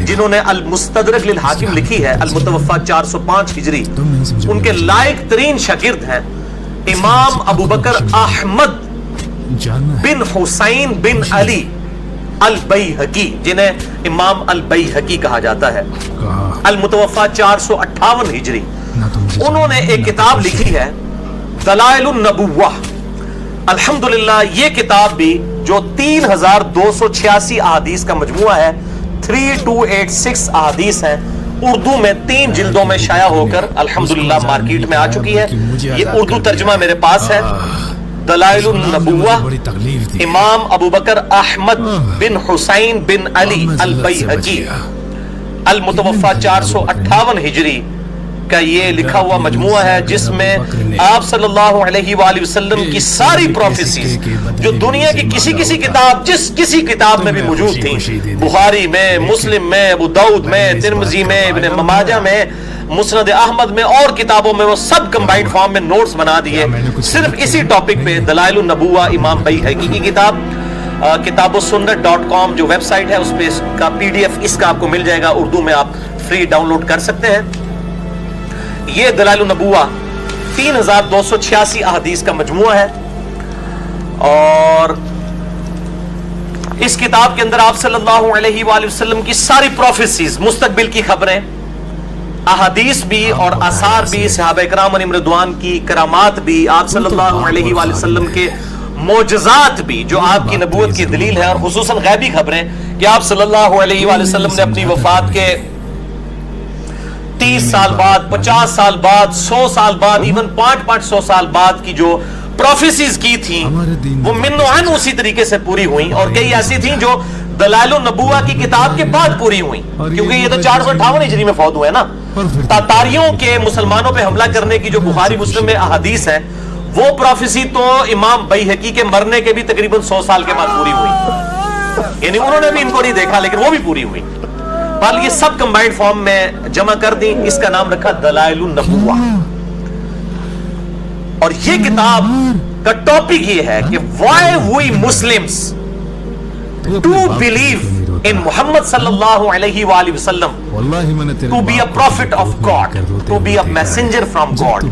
جنہوں نے المستدرک للحاکم لکھی ہے، المتوفا 405 ہجری، ان کے لائق ترین شاگرد ہیں امام ابو بکر احمد بن حسین بن علی البیہقی، جنہیں امام البیہقی کہا جاتا ہے، المتوفا 458 ہجری۔ انہوں نے ایک کتاب لکھی ہے دلائل النبوہ۔ الحمدللہ یہ کتاب بھی جو 3286 احادیث کا مجموعہ ہے، 3286 احادیث ہیں، اردو میں 3 جلدوں میں شائع ہو کر الحمدللہ مارکیٹ میں آ چکی ہے. یہ اردو ترجمہ میرے پاس ہے. دلائل النبوہ امام ابو بکر احمد بن حسین بن علی البیہقی المتوفہ 458 ہجری کا یہ لکھا ہوا مجموعہ ہے، جس میں آپ صلی اللہ علیہ وآلہ وسلم کی ساری پروفیسیز جو دنیا کی کسی کتاب، جس کسی کتاب میں بھی موجود تھیں، بخاری میں، مسلم میں، ابو داؤد میں، ترمذی میں، ابن ماجہ میں، مسند احمد میں اور کتابوں میں، وہ سب کمبائنڈ فارم میں نوٹس بنا دیے صرف اسی ٹاپک پہ. دلائل النبوہ امام بیہقی کی کتاب. kitabussunnah.com جو ویب سائٹ ہے اس پہ اس کا PDF اس کا آپ کو مل جائے گا، اردو میں آپ فری ڈاؤن لوڈ کر سکتے ہیں. یہ دلائل النبوہ 3286 احادیث کا مجموعہ ہے، اور اس کتاب کے اندر آپ صلی اللہ علیہ وآلہ وسلم کی ساری پروفیسیز، مستقبل کی خبریں، احادیث بھی اور آثار بھی، صحابہ کرام علیہم رضوان کی کرامات بھی، آپ صلی اللہ علیہ وآلہ وسلم کے معجزات بھی جو آپ کی نبوت کی دلیل ہے، اور خصوصاً غیبی خبریں کہ آپ صلی اللہ علیہ وآلہ وسلم نے اپنی وفات کے 30 سال بعد، 50 سال بعد، 100 سال بعد، ایون 500 سال بعد کی جو پروفیسیز کی تھیں وہ من و عن اسی طریقے سے پوری ہوئیں، اور کئی ایسی تھیں جو دلائل النبوہ کی کتاب کے بعد پوری ہوئیں، کیونکہ یہ تو 458 ہجری میں فوت ہوئے نا. تاتاریوں کے مسلمانوں پہ حملہ کرنے کی جو بخاری مسلم میں احادیث ہیں، وہ پروفیسی تو امام بیہقی کے مرنے کے بھی تقریباً 100 سال کے بعد پوری ہوئی، یعنی انہوں نے بھی ان کو نہیں دیکھا لیکن وہ بھی پوری ہوئی. بال یہ سب کمبائنڈ فارم میں جمع کر دی، اس کا نام رکھا دلائل النبوہ. اور یہ کتاب کا ٹاپک یہ ہے کہ why we Muslims to believe in Muhammad صلی اللہ علیہ وآلہ وسلم to be a prophet of God, to be a messenger from God.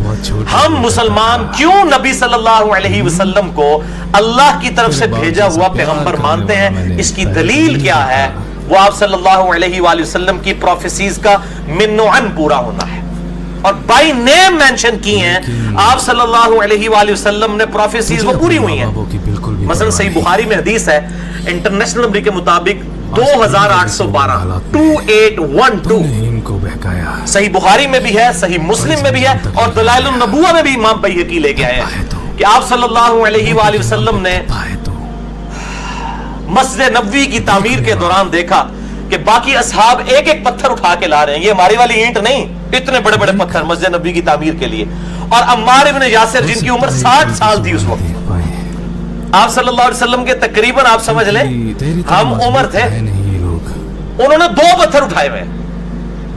ہم مسلمان کیوں نبی صلی اللہ علیہ وسلم کو اللہ کی طرف سے بھیجا ہوا پیغمبر مانتے ہیں؟ اس کی دلیل کیا ہے؟ وہ آپ صلی اللہ علیہ وآلہ وسلم کی پروفیسیز کا من و عن پورا ہونا ہے، اور بائی نیم مینشن کی ہیں آپ صلی اللہ علیہ وآلہ وسلم نے پروفیسیز وہ پوری ہوئی ہیں. مثلا صحیح بخاری میں حدیث ہے انٹرنیشنل نمبر کے مطابق 2812 2812 صحیح بخاری میں بھی ہے، صحیح مسلم میں بھی ہے، اور دلائل النبوہ میں بھی امام بیہقی لے کے آئے ہیں کہ آپ صلی اللہ علیہ وآلہ وسلم نے مسجد نبوی کی تعمیر کے دوران دیکھا کہ باقی اصحاب ایک ایک پتھر اٹھا کے لا رہے ہیں، یہ ہماری والی اینٹ نہیں، اتنے بڑے بڑے پتھر مسجد نبوی کی تعمیر کے لیے. اور عمار ابن یاسر جن کی عمر 60 سال تھی اس وقت، آپ صلی اللہ علیہ وسلم کے تقریباً آپ سمجھ لیں ہم عمر تھے، انہوں نے 2 پتھر اٹھائے ہوئے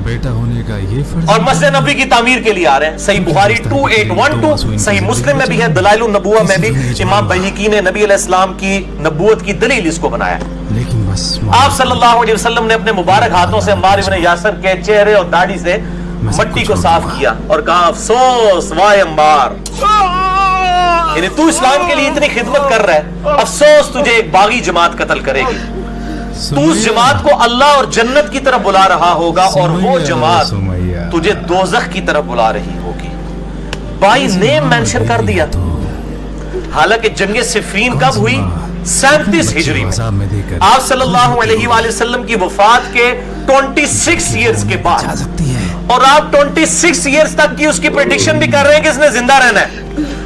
بیٹا ہونے کا یہ فرض، اور مسجد نبوی کی تعمیر کے لیے آ رہے ہیں. صحیح بخاری 2812، صحیح مسلم میں بھی ہے، دلائل النبوہ میں بھی امام بیہقی نے نبی علیہ السلام کی نبوت کی دلیل اس کو بنایا. لیکن بس آپ صلی اللہ علیہ وسلم نے اپنے مبارک ہاتھوں سے عمار ابن یاسر کے چہرے اور داڑھی سے مٹی کو صاف کیا اور کہا افسوس وائے عمار، یعنی تو اسلام کے لیے اتنی خدمت کر رہا ہے، افسوس تجھے ایک باغی جماعت قتل کرے گی. تو اس جماعت کو اللہ اور جنت کی طرف بلا رہا ہوگا، اور وہ جماعت تجھے دوزخ کی طرف بلا رہی ہوگی. بائی نیم مینشن کر دیا. حالانکہ جنگ صفین کب ہوئی؟ 37 ہجری میں، آپ صلی اللہ علیہ وآلہ وسلم کی وفات کے 26 ایئرز کے بعد، اور آپ 26 ایئرز تک کی اس کی پریڈکشن بھی کر رہے ہیں کہ اس نے زندہ رہنا ہے،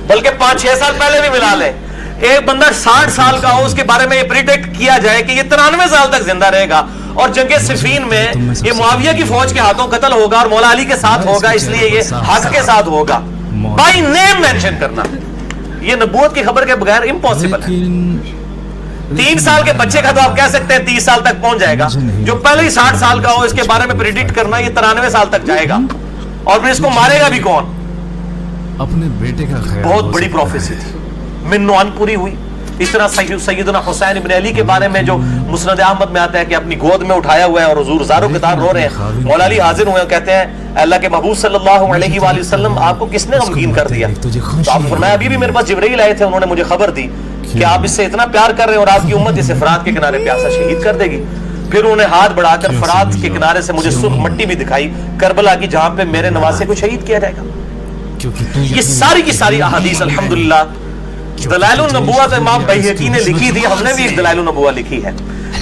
بلکہ 5-6 سال پہلے بھی ملا لے. ایک بندہ 60 سال کا ہو، اس کے بارے میں یہ پریڈکٹ کیا جائے کہ یہ 93 سال تک زندہ رہے گا، اور جنگ صفین میں یہ معاویہ کی فوج کے ہاتھوں قتل ہوگا اور مولا علی کے ساتھ ہوگا، اس لیے یہ حق کے ساتھ ہوگا. بائی نیم مینشن کرنا یہ نبوت کی خبر کے بغیر امپاسبل ہے. 3 سال کے بچے کا تو آپ کہہ سکتے ہیں 30 سال تک پہنچ جائے گا، جو پہلے ہی 60 سال کا ہو اس کے بارے میں پریڈکٹ کرنا یہ 93 سال تک جائے گا، اور پھر اس کو مارے گا بھی کون؟ اپنے بیٹے کا خیر. بہت بڑی پروفیسی تھی، من و عن پوری ہوئی. اس طرح سیدنا حسین ابن علی کے بارے میں جو مسند احمد میں آتا ہے کہ اپنی گود میں اٹھایا ہوا ہے اور حضور زاروں قطار رو رہے ہیں، مولا علی حاضر ہوئے کہتے ہیں اللہ کے محبوب صلی اللہ علیہ وآلہ وسلم آپ کو کس نے غمگین کر دیا؟ تو آپ فرمایا ابھی بھی میرے پاس جبرائیل آئے تھے، انہوں نے مجھے خبر دی کہ آپ اس سے اتنا پیار کر رہے ہیں اور آپ کی امت اسے فرات کے کنارے پیاسا شہید کر دے گی. پھر انہوں نے ہاتھ بڑھا کر فرات کے کنارے سے مجھے سرخ مٹی بھی دکھائی، کربلا کی جہاں پہ میرے نواسے کو شہید کیا جائے گا. یہ ساری کی ساری احادیث الحمدللہ دلائل النبوہ تو امام بیہقی نے لکھی تھی، ہم نے بھی ایک دلائل النبوہ لکھی ہے.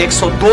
102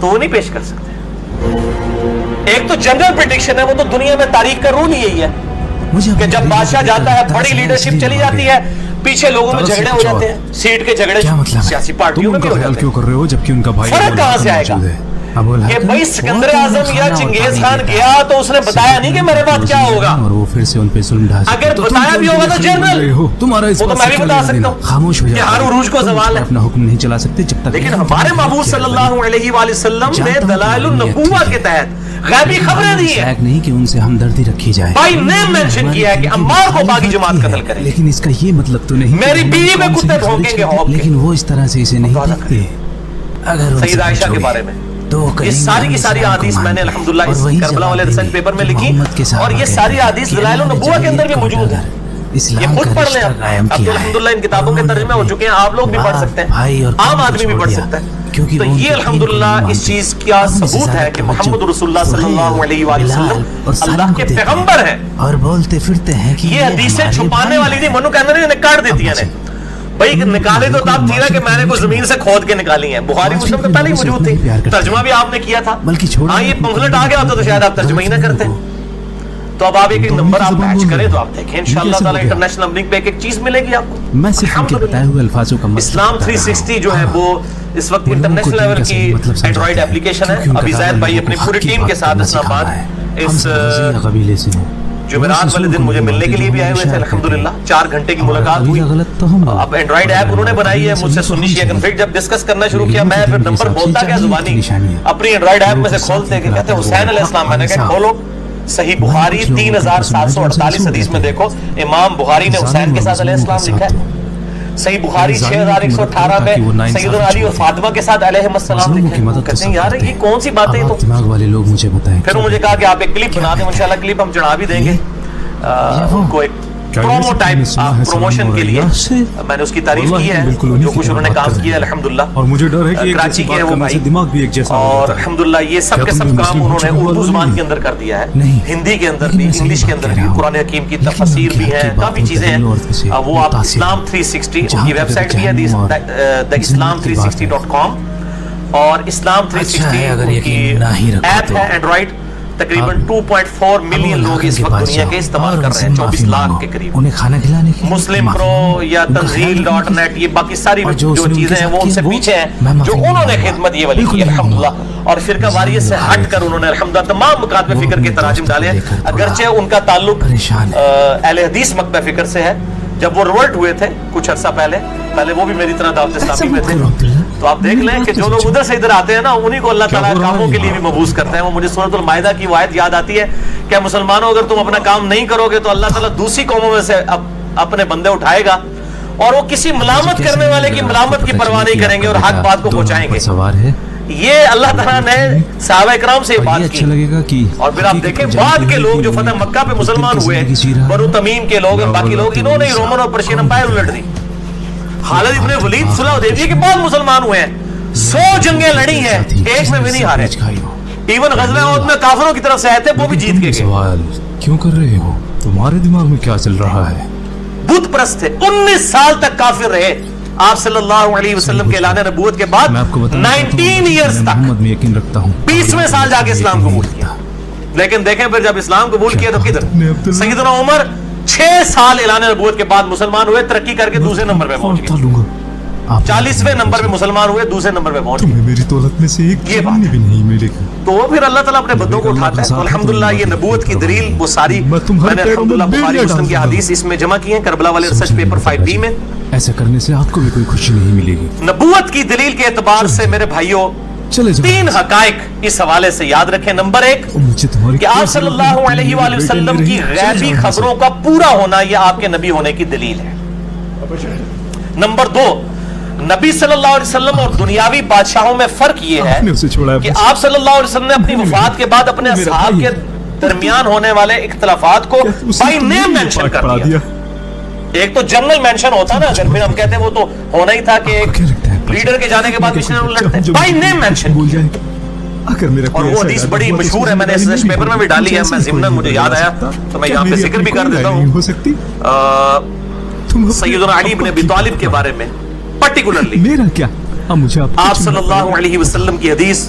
تو وہ نہیں پیش کر سکتے. ایک تو جنرل پریڈکشن ہے, وہ تو دنیا میں تاریخ کا رول یہی ہے کہ جب بادشاہ جاتا ہے بڑی لیڈرشپ چلی جاتی ہے, پیچھے لوگوں میں جھگڑے ہو جاتے ہیں, سیٹ کے جھگڑے سیاسی پارٹیوں میں بھی ہو جاتے ہیں. کر رہے ہو جبکہ ان کا بھائی فرق کہاں سے آئے گا کہ بھائی سکندر اعظم یا چنگیز خان گیا تو اس نے بتایا نہیں کہ میرے بعد کیا ہوگا, اور وہ پھر سے ان پہ ظلم ڈھا سکتے. اگر بتایا بھی ہوگا تو جنرل, تمہارا اس وہ تو میں بھی بتا سکتا ہوں خاموش ہو کہ ہر عروج کو زوال ہے. اپنا حکم نہیں چلا سکتے جب تک. لیکن ہمارے محبوب صلی اللہ علیہ وآلہ وسلم نے دلائل النبوہ کے تحت غیبی خبریں دی ہیں. نہیں کہ ان سے ہمدردی رکھی جائے. بھائی نے مینشن کیا ہے کہ عمار کو باقی جماعت قتل کرے, لیکن اس کا یہ مطلب تو نہیں میری بیوی میں کتے بھونکیں گے ہوپ کے. لیکن وہ اس طرح سے اسے نہیں دیکھتے. اگر سیدہ عائشہ کے بارے میں یہ ساری کی ساری حدیث میں نے الحمدللہ اس کربلا والے ریسرچ پیپر میں لکھی, اور یہ ساری حدیث دلائل النبوہ کے اندر بھی موجود ہے. یہ خود پڑھ لیں. اب تو الحمدللہ ان کتابوں کے ترجمے ہو چکے ہیں, آپ لوگ بھی پڑھ سکتے ہیں, عام آدمی بھی پڑھ سکتا ہے. تو یہ الحمدللہ اس چیز کا ثبوت ہے کہ محمد رسول اللہ صلی اللہ علیہ وآلہ وسلم اللہ کے پیغمبر ہیں. اور بولتے پھرتے ہیں کہ یہ حدیثیں چھپانے والی تھی, منو کہنے نے کاٹ دیتی ہیں. بھائی نکالے تو تب تھی نا کہ میں نے کوئی زمین سے کھود کے نکالی ہیں. بخاری مسلم تو پہلے ہی موجود تھی, ترجمہ بھی آپ نے کیا تھا. ہاں یہ پمفلٹ آ گیا ہوتا تو شاید آپ ترجمہ ہی نہ کرتے. تو اب آپ ایک ایک نمبر آپ میچ کریں تو آپ دیکھیں انشاءاللہ تعالی انٹرنیشنل نمبرنگ پہ ایک ایک چیز ملے گی آپ کو. میں صرف ان کے بتائے ہوئے الفاظوں کا اسلام 360 جو ہے وہ اس وقت انٹرنیشنل لیول کی اینڈرائیڈ اپلیکیشن ہے. ابھی زید بھائی اپنی پوری ٹیم کے ساتھ اسلام آباد اس قبیلے سے ہیں. جمعرات والے دن مجھے ملنے کے لیے بھی آئے ہوئے تھے. الحمدللہ 4 گھنٹے کی ملاقات ہوئی. اب اینڈرائیڈ ایپ انہوں نے بنائی ہے, مجھ سے سنی شیعہ کنفیکٹ جب ڈسکس کرنا شروع کیا, میں پھر نمبر بولتا کیا زبانی اپنی اینڈرائیڈ ایپ میں سے کھولتے کہ کہتے ہیں حسین علیہ السلام. میں نے کہا کھولو صحیح بخاری 3748 حدیث میں دیکھو, امام بخاری نے حسین کے ساتھ علیہ السلام لکھا ہے. صحیح بخاری 6118 میں سیدنا علی اور فاطمہ کے ساتھ علیہ السلام لکھا ہے. کہتے ہیں یار یہ کون سی باتیں تو دماغ والے لوگ مجھے بتائیں. پھر مجھے کہا کہ آپ ایک کلپ بنا دیں, انشاءاللہ کلپ ہم چڑھا بھی دیں گے ان کو ایک پرومو ٹائپ پروموشن کے لیے. میں نے اس کی تعریف کی ہے جو کچھ انہوں نے کام کیا الحمدللہ. اور مجھے ڈر ہے کہ کراچی کے ہیں وہ بھائی, دماغ بھی ایک جیسا اور الحمدللہ یہ سب کے سب کام انہوں نے اردو زبان کے اندر کر دیا ہے, ہندی کے اندر بھی, انگلش کے اندر بھی, قرآن حکیم کی تفسیر بھی ہے, کافی چیزیں ہیں. وہ آپ اسلام 360 کی ویب سائٹ بھی ہے theislam360.com, اور اسلام 360 کی ایپ ہے اینڈرائیڈ. تقریباً 2.4 ملین لوگ اس وقت دنیا کے استعمال کر رہے ہیں, 24 لاکھ کے قریب. انہیں کھانا کھلانے کے مسلم پرو یا تنزیل.net یہ باقی ساری جو چیزیں ہیں وہ ان سے پیچھے ہیں, جو انہوں نے خدمت یہ والی کی الحمدللہ. اور فرقہ واریت سے ہٹ کر انہوں نے الحمدللہ تمام مکاتب فکر کے تراجم ڈالے ہیں, اگرچہ ان کا تعلق اہل حدیث مکتب فکر سے ہے. جب وہ ریورٹ ہوئے تھے کچھ عرصہ پہلے وہ بھی میری طرح دعوت اسلامی میں تھے. تو آپ دیکھ لیں کہ جو لوگ ادھر سے ادھر آتے ہیں نا, انہی کو اللہ تعالیٰ کاموں کے لیے بھی مبعوث کرتے ہیں. وہ مجھے سورۃ المائدہ کی آیت یاد آتی ہے کہ مسلمانوں اگر تم اپنا کام نہیں کرو گے تو اللہ تعالیٰ دوسری قوموں میں سے اپنے بندے اٹھائے گا, اور وہ کسی ملامت کرنے والے کی ملامت کی پرواہ نہیں کریں گے اور حق بات کو پہنچائیں گے. یہ اللہ تعالیٰ نے صحابہ اکرام سے بات کی. اور پھر آپ دیکھیں بعد کے لوگ جو فتح مکہ پہ مسلمان ہوئے, بنو تمیم کے لوگ اور باقی لوگ, انہوں نے رومن اور پرشین امپائر الٹ دی. خالد ابن ولید صلح حدیبیہ کے بعد مسلمان ہوئے ہیں, 100 جنگیں لڑی ہیں, ایک میں بھی نہیں ہارے. ایون غزوہ احد میں کافروں کی طرف سے آئے تھے, وہ بھی جیت کے گئے. کیوں کر رہے ہو, تمہارے دماغ میں کیا چل رہا ہے؟ بت پرست تھے, 19 سال تک کافر رہے آپ صلی اللہ علیہ وسلم کے اعلان نبوت کے بعد. 19 ایئرز تک, محمد میں یقین رکھتا ہوں, 20ویں سال جا کے اسلام قبول کیا. لیکن دیکھیں پھر جب اسلام قبول کیا تو کدھر سیدنا عمر 6 سال اعلان نبوت کے بعد مسلمان ہوئے, ترقی کر کے دوسرے نمبر پہ پہنچ گئے. 40ویں نمبر پہ مسلمان ہوئے, دوسرے نمبر پہ پہنچ گئے. میری دولت میں سے ایک جوانی بھی نہیں ملے گی. تو پھر اللہ تعالیٰ اپنے بندوں کو اٹھاتا ہے. تو الحمدللہ یہ نبوت کی دلیل وہ ساری میں نے الحمدللہ بخاری مسلم کی حدیث اس میں جمع کی ہیں, کربلا والے ریسرچ پیپر 5B میں. ایسا کرنے سے آپ کو بھی کوئی خوشی نہیں ملے گی. نبوت کی دلیل کے اعتبار سے میرے بھائیوں 3 حقائق اس حوالے سے یاد رکھیں. نمبر 1 کہ آپ صلی اللہ علیہ وآلہ وسلم کی غیبی خبروں کا پورا ہونا یہ آپ کے نبی ہونے کی دلیل ہے. نمبر 2 نبی صلی اللہ علیہ وسلم اور دنیاوی بادشاہوں میں فرق یہ ہے کہ آپ صلی اللہ علیہ وسلم نے اپنی وفات کے بعد اپنے اصحاب کے درمیان ہونے والے اختلافات کو بائی نیم مینشن کر دیا. ایک تو جنرل مینشن ہوتا نا, اگر پھر ہم کہتے ہیں وہ تو ہونا ہی تھا کہ ایک لیڈر کے جانے کے بعد کسی نے لڑتے ہیں, بائی نیم مینشن. اور وہ حدیث بڑی مشہور ہے, میں نے اس پیپر میں بھی ڈالی ہے, میں ضمن مجھے یاد آیا تو میں یہاں پہ ذکر بھی کر دیتا ہوں. سیدنا علی بن ابی طالب کے بارے میں پرٹیکولرلی میرا کیا, آپ صلی اللہ علیہ وسلم کی حدیث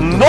9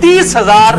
30,000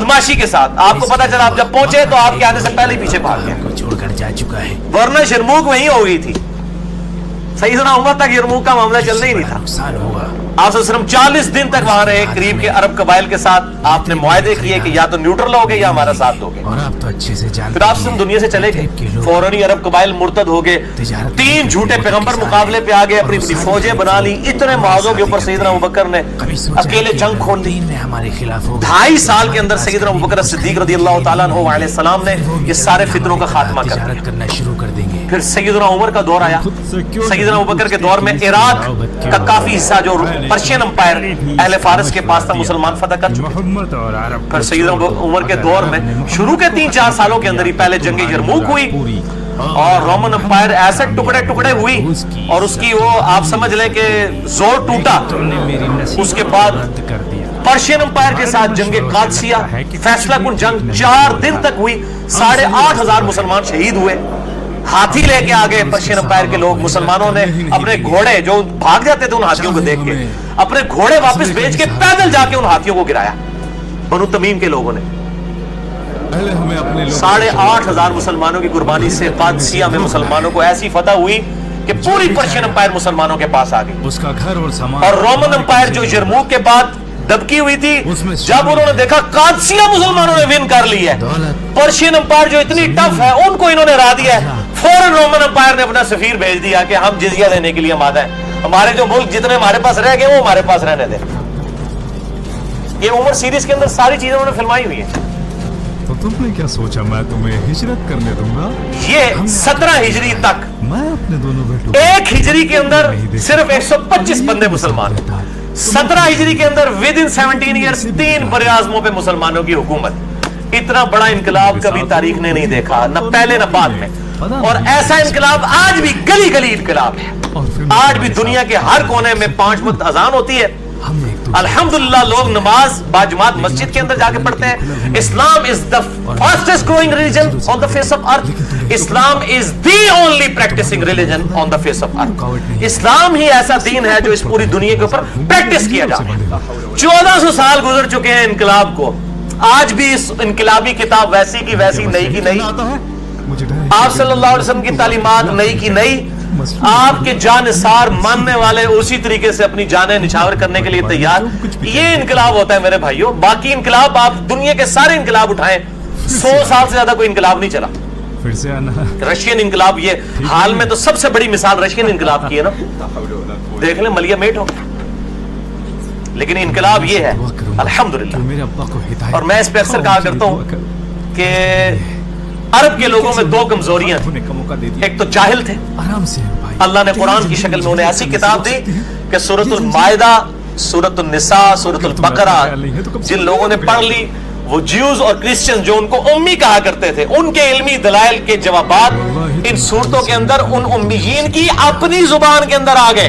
بدماشی کے ساتھ. آپ کو پتا چلا آپ جب پہنچے تو آپ کے آنے سے پہلے ہی پیچھے بھاگ گیا, کو چھوڑ کر جا چکا ہے. ورنہ یرموک وہیں ہو گئی تھی. سیدنا عمر تک یرموک کا معاملہ چلنا ہی نہیں تھا. نقصان ہوگا. آپ صلی اللہ علیہ وسلم 40 دن تک وہاں رہے. قریب کے عرب قبائل کے ساتھ آپ نے معاہدے کیے کہ یا تو نیوٹرل ہوگے یا ہمارا ساتھ دو گے. اور آپ تو اچھے سے جانتے پھر آپ سے دنیا سے چلے گئے. فوراً ہی عرب قبائل مرتد ہو گئے. 3 جھوٹے پیغمبر مقابلے پہ آ گئے, اپنی اپنی فوجیں بنا لی. اتنے معاہدوں کے اوپر سیدنا ابوبکر نے اکیلے جنگ کھول دی. ہمارے خلاف 2.5 سال کے اندر سیدنا ابوبکر صدیق رضی اللہ تعالیٰ عنہ علیہ السلام نے یہ سارے فتنوں کا خاتمہ کر دیا. کرنا شروع کر دیں گے. پھر سیدنا عمر کا دور آیا. سیدنا ابوبکر کے دور میں عراق کا کافی حصہ جو پرشین امپائر اہل فارس کے پاس تھا مسلمان فتح کر چکے. پھر سیدنا عمر کے دور میں شروع کے 3-4 سالوں کے اندر ہی پہلے جنگ یرموک ہوئی اور رومن امپائر ایسے ٹکڑے ٹکڑے ہوئی اور اس کی وہ آپ سمجھ لیں کہ زور ٹوٹا. اس کے بعد پرشین امپائر کے ساتھ جنگ قادسیہ فیصلہ کن جنگ 4 دن تک ہوئی. 8,500 مسلمان شہید ہوئے. ہاتھی لے کے آگے پرشین امپائر کے لوگ, مسلمانوں نے اپنے گھوڑے جو بھاگ جاتے تھے ان ہاتھیوں کو دیکھ کے, اپنے گھوڑے واپس بیچ کے پیدل جا کے ان ہاتھیوں کو گرایا. بنو تمیم کے لوگوں نے 8,500 مسلمانوں کی قربانی سے قادسیہ میں مسلمانوں کو ایسی فتح ہوئی کہ پوری پرشین امپائر مسلمانوں کے پاس آ گئی. اس کا گھر اور سامان اور رومن امپائر جو یرموک کے بعد دبکی ہوئی تھی, جب انہوں نے دیکھا قادسیہ مسلمانوں نے ون کر لی ہے, پرشین امپائر جو اتنی ٹف ہے ان کو انہوں نے ہرا دیا ہے, فوراً رومن امپائر نے اپنا سفیر بھیج دیا کہ ہم جزیہ دینے کے لیے آمادہ ہیں, ہمارے جو ملک جتنے ہمارے پاس رہ گئے وہ ہمارے پاس رہنے دیں. یہ عمر سیریز کے اندر ساری چیزیں انہوں نے فلمائی ہوئی ہیں. تو تم نے کیا سوچا میں تمہیں ہجرت کرنے دوں گا؟ یہ 17 ہجری تک, میں اپنے دونوں بیٹوں 1 ہجری کے اندر صرف 125 بندے مسلمان, 17 ہجری کے اندر ود ان 17 ایئرز 3 براعظموں پہ مسلمانوں کی حکومت. اتنا بڑا انقلاب کبھی تاریخ نے نہیں دیکھا, نہ پہلے نہ بعد میں. اور ایسا انقلاب آج بھی گلی گلی انقلاب ہے. آج بھی دنیا کے ہر کونے میں 5 وقت اذان ہوتی ہے. الحمدللہ لوگ نماز باجماعت مسجد کے اندر جا کے پڑھتے ہیں. اسلام is the fastest growing religion on the face of earth. Islam is the only practicing religion on the face of earth. اسلام ہی ایسا دین ہے جو اس پوری دنیا کے اوپر پریکٹس کیا جا رہا ہے. 1400 سال گزر چکے ہیں انقلاب کو, آج بھی اس انقلابی کتاب ویسی کی ویسی, نئی کی نئی. آپ صلی اللہ علیہ وسلم کی تعلیمات نئی کی نئی, آپ کے جانثار ماننے والے اسی طریقے سے اپنی جانیں نچھاور کرنے کے لیے تیار. یہ انقلاب ہوتا ہے میرے بھائیوں. باقی انقلاب آپ دنیا کے سارے انقلاب اٹھائیں, 100 سال سے زیادہ کوئی انقلاب نہیں چلا. پھر سے آنا. رشین انقلاب یہ حال میں تو سب سے بڑی مثال رشین انقلاب کی ہے نا, دیکھ لیں ملیا میٹ ہو. لیکن انقلاب یہ ہے الحمدللہ. اور میں اس پہ اکثر کہا کرتا ہوں کہ عرب کے لوگوں میں 2 کمزوریاں تھیں. ایک تو جاہل تھے. اللہ نے قرآن کی شکل میں انہیں ایسی کتاب دی کہ سورۃ المائدہ, سورۃ النساء, سورۃ البقرہ جن لوگوں نے پڑھ لی, وہ جیوز اور کرسچن جو ان کو امی کہا کرتے تھے, ان کے علمی دلائل کے جوابات ان صورتوں کے اندر ان امیین کی اپنی زبان کے اندر آ گئے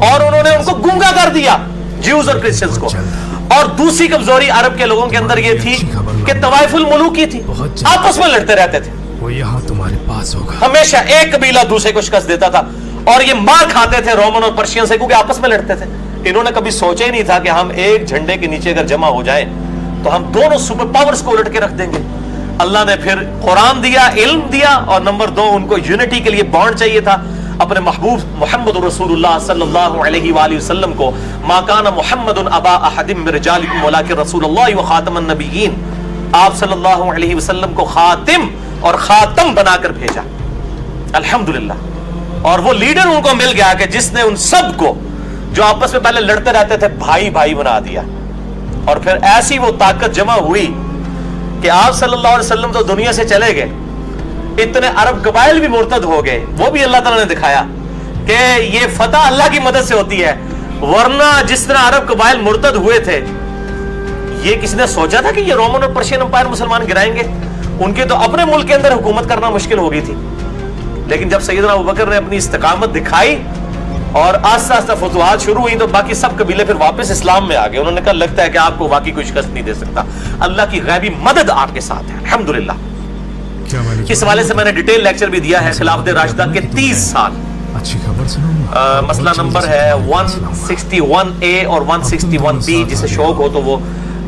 اور انہوں نے ان کو گونگا کر دیا جیوز اور کرسچنز کو. اور دوسری کمزوری عرب کے لوگوں کے اندر یہ تھی کہ طوائف الملوکی تھی, آپس میں لڑتے رہتے تھے. وہ یہاں تمہارے پاس ہوگا. ہمیشہ ایک قبیلہ دوسرے کو شکست دیتا تھا اور یہ مار کھاتے تھے رومن اور پرشین سے کیونکہ آپس میں لڑتے تھے. انہوں نے کبھی سوچا ہی نہیں تھا کہ ہم ایک جھنڈے کے نیچے اگر جمع ہو جائیں تو ہم دونوں سپر پاورز کو الٹ کے رکھ دیں گے. اللہ نے پھر قرآن دیا, علم دیا, اور نمبر 2 ان کو یونٹی کے لیے بانڈ چاہیے تھا اپنے محبوب محمد رسول اللہ صلی اللہ علیہ وآلہ وسلم کو. ما کان محمد ابا احد من رجالکم ولکن رسول اللہ وخاتم النبیین. آپ صلی اللہ علیہ وسلم کو خاتم اور خاتم بنا کر بھیجا الحمدللہ. اور وہ لیڈر ان کو مل گیا کہ جس نے ان سب کو جو آپس میں پہلے لڑتے رہتے تھے بھائی بھائی بنا دیا. اور پھر ایسی وہ طاقت جمع ہوئی کہ آپ صلی اللہ علیہ وسلم تو دنیا سے چلے گئے, اتنے عرب قبائل بھی مرتد ہو گئے. وہ بھی اللہ تعالیٰ نے دکھایا کہ یہ فتح اللہ کی مدد سے ہوتی ہے, ورنہ جس طرح عرب قبائل مرتد ہوئے تھے, یہ کس نے سوچا تھا کہ یہ رومن اور پرشین امپائر مسلمان گرائیں گے؟ ان کے تو اپنے ملک کے اندر حکومت کرنا مشکل ہو گئی تھی. لیکن جب سیدنا ابوبکر نے اپنی استقامت دکھائی اور آہستہ آہستہ فتوحات شروع ہوئی تو باقی سب قبیلے پھر واپس اسلام میں آ گئے. انہوں نے کہا لگتا ہے کہ آپ کو واقعی کوئی شکست نہیں دے سکتا, اللہ کی غیبی مدد آپ کے ساتھ ہے الحمدللہ. اس حوالے سے میں نے ڈیٹیل لیکچر بھی دیا ہے خلافت راشدہ کے 30 سال. اچھی خبر سنو. مسئلہ نمبر ہے 161A اور 161B, جسے شوق ہو تو وہ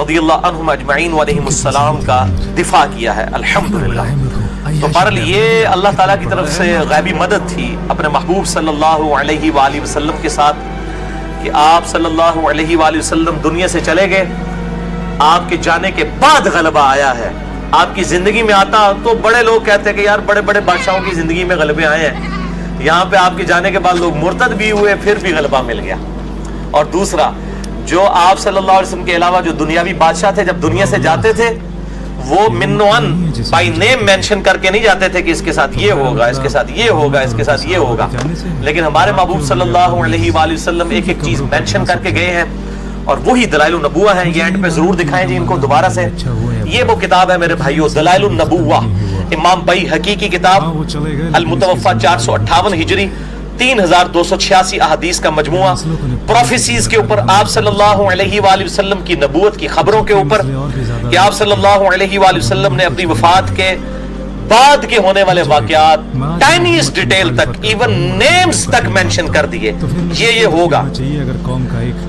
رضی اللہ عنہم اجمعین علیہم السلام کا دفاع کیا ہے الحمدللہ. تو بہرحال یہ اللہ تعالیٰ کی طرف سے غیبی مدد تھی اپنے محبوب صلی اللہ علیہ وآلہ وسلم کے ساتھ کہ آپ صلی اللہ علیہ وآلہ وسلم دنیا سے چلے گئے. آپ کے جانے کے بعد غلبہ آیا ہے. آپ کی زندگی میں آتا تو بڑے لوگ کہتے ہیں کہ یار بڑے بڑے بادشاہوں کی زندگی میں غلبے آئے ہیں, یہاں پہ آپ کے جانے کے بعد لوگ مرتد بھی ہوئے پھر بھی غلبہ مل گیا. اور دوسرا, جو آپ صلی اللہ علیہ وسلم کے علاوہ جو دنیاوی بادشاہ تھے جب دنیا سے جاتے تھے وہ من و ان بائی نیم مینشن کر کے نہیں جاتے تھے کہ اس کے ساتھ یہ ہوگا, اس کے ساتھ یہ ہوگا, اس کے ساتھ یہ ہوگا, لیکن ہمارے محبوب صلی اللہ علیہ وآلہ وسلم ایک ایک چیز مینشن کر کے گئے ہیں اور وہی دلائل النبوہ ہیں. یہ اینڈ پہ ضرور دکھائیں جی ان کو دوبارہ سے. یہ وہ کتاب ہے میرے بھائیو, دلائل النبوہ, امام بحقی کی کتاب, المتوفہ 458 ہجری, 3286 احادیث کا مجموعہ, پروفیسیز کے اوپر, آپ صلی اللہ علیہ وآلہ وسلم کی نبوت کی خبروں کے اوپر کہ آپ صلی اللہ علیہ وآلہ وسلم نے اپنی وفات کے بعد کے ہونے والے واقعات ٹائنیسٹ ڈیٹیل تک, ایون نیمز تک مینشن کر دیے. یہ ہوگا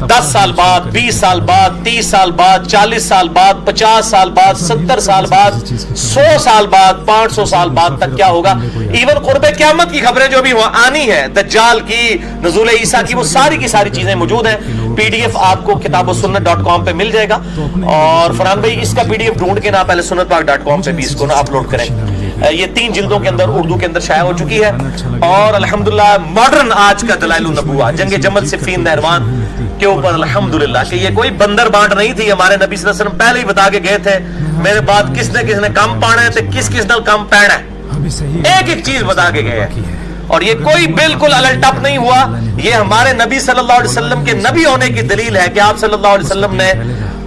10 سال بعد, 20 سال بعد, 30 سال بعد, 40 سال بعد, 50 سال بعد, 70 سال بعد, 100 سال بعد, 500 سال بعد تک کیا ہوگا. ایون قرب قیامت کی خبریں جو بھی آنی ہے, دجال کی, نزول عیسیٰ کی, وہ ساری کی ساری چیزیں موجود ہیں. پی ڈی ایف آپ کو kitabussunnah.com پہ مل جائے گا. اور فرحان بھائی اس کا پی ڈی ایف ڈھونڈ کے نا پہلے sunnatpaq.com پہ بھی اس کو نا اپلوڈ کریں. یہ 3 جلدوں کے اندر اردو کے اندر شائع ہو چکی ہے. اور الحمدللہ ماڈرن آج کا دلائل النبوہ جنگ جمل صفین نہروان کے اوپر الحمدللہ کہ یہ کوئی بندر بانٹ نہیں تھی. ہمارے نبی صلی اللہ علیہ وسلم پہلے ہی بتا کے گئے تھے میرے بعد کس نے کم پانا ہے تو کس نے کم پہنا ہے, ایک ایک چیز بتا کے گئے ہیں. اور یہ کوئی بالکل الٹ ٹپ نہیں ہوا. یہ ہمارے نبی صلی اللہ علیہ وسلم کے نبی ہونے کی دلیل ہے کہ آپ صلی اللہ علیہ وسلم نے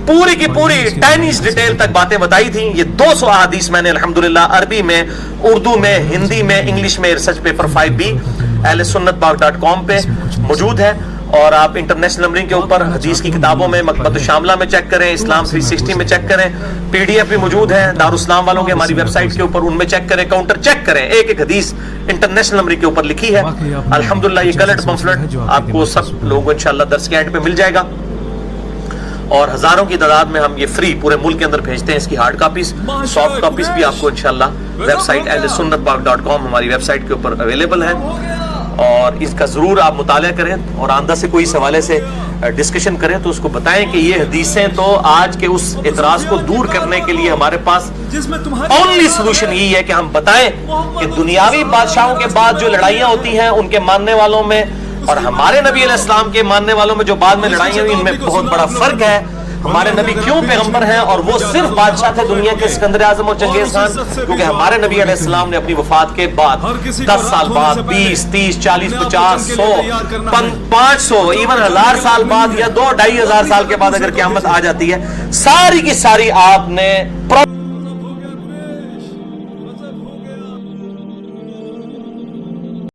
پوری کی پوری ٹائنیز ڈیٹیل تک باتیں بتائی تھیں. یہ 200 احادیث میں نے الحمدللہ عربی میں, اردو میں, ہندی میں, انگلش میں, ریسرچ پیپر 5 بھی اہل sunnatpaq.com پہ موجود ہے. اور آپ انٹرنیشنل نمبرنگ کے اوپر حدیث کی کتابوں میں مکتبۃ الشاملہ میں چیک کریں, اسلام 360 میں چیک کریں, پی ڈی ایف بھی موجود ہے دارالاسلام والوں کے ہماری ویب سائٹ کے اوپر, ان میں چیک کریں, کاؤنٹر چیک کریں, ایک ایک حدیث انٹرنیشنل نمبرنگ کے اوپر لکھی ہے. الحمدللہ یہ کلرڈ پمفلٹ آپ کو سب لوگوں کو انشاءاللہ درس کے اینڈ پہ مل جائے گا. اور ہزاروں کی تعداد میں ہم یہ فری پورے ملک کے اندر بھیجتے ہیں. اس کی ہارڈ کاپیز, سافٹ کاپیز بھی آپ کو انشاءاللہ ویب سائٹ ahlusunnatpaq.com ہماری ویب سائٹ کے اوپر اویلیبل ہے. اور اس کا ضرور آپ مطالعہ کریں اور آندہ سے کوئی اس حوالے سے ڈسکشن کریں تو اس کو بتائیں کہ یہ حدیثیں تو آج کے اس اعتراض کو دور کرنے کے لیے ہمارے پاس اونلی سولوشن یہی ہے کہ ہم بتائیں کہ دنیاوی بادشاہوں کے بعد جو لڑائیاں ہوتی ہیں ان کے ماننے والوں میں اور ہمارے نبی علیہ السلام کے ماننے والوں میں جو بعد میں لڑائیاں ہوئی ان میں بہت بڑا فرق ہے. ہمارے نبی کیوں پیغمبر ہیں اور وہ صرف بادشاہ تھے دنیا کے سکندر اعظم اور چنگیز خان, کیونکہ ہمارے نبی علیہ السلام نے اپنی وفات کے بعد 10 سال بعد, 20, 30, 40, 50, 100, 500, ایون 1000 سال بعد یا 2-2500 سال کے بعد اگر قیامت آ جاتی ہے, ساری کی ساری آپ نے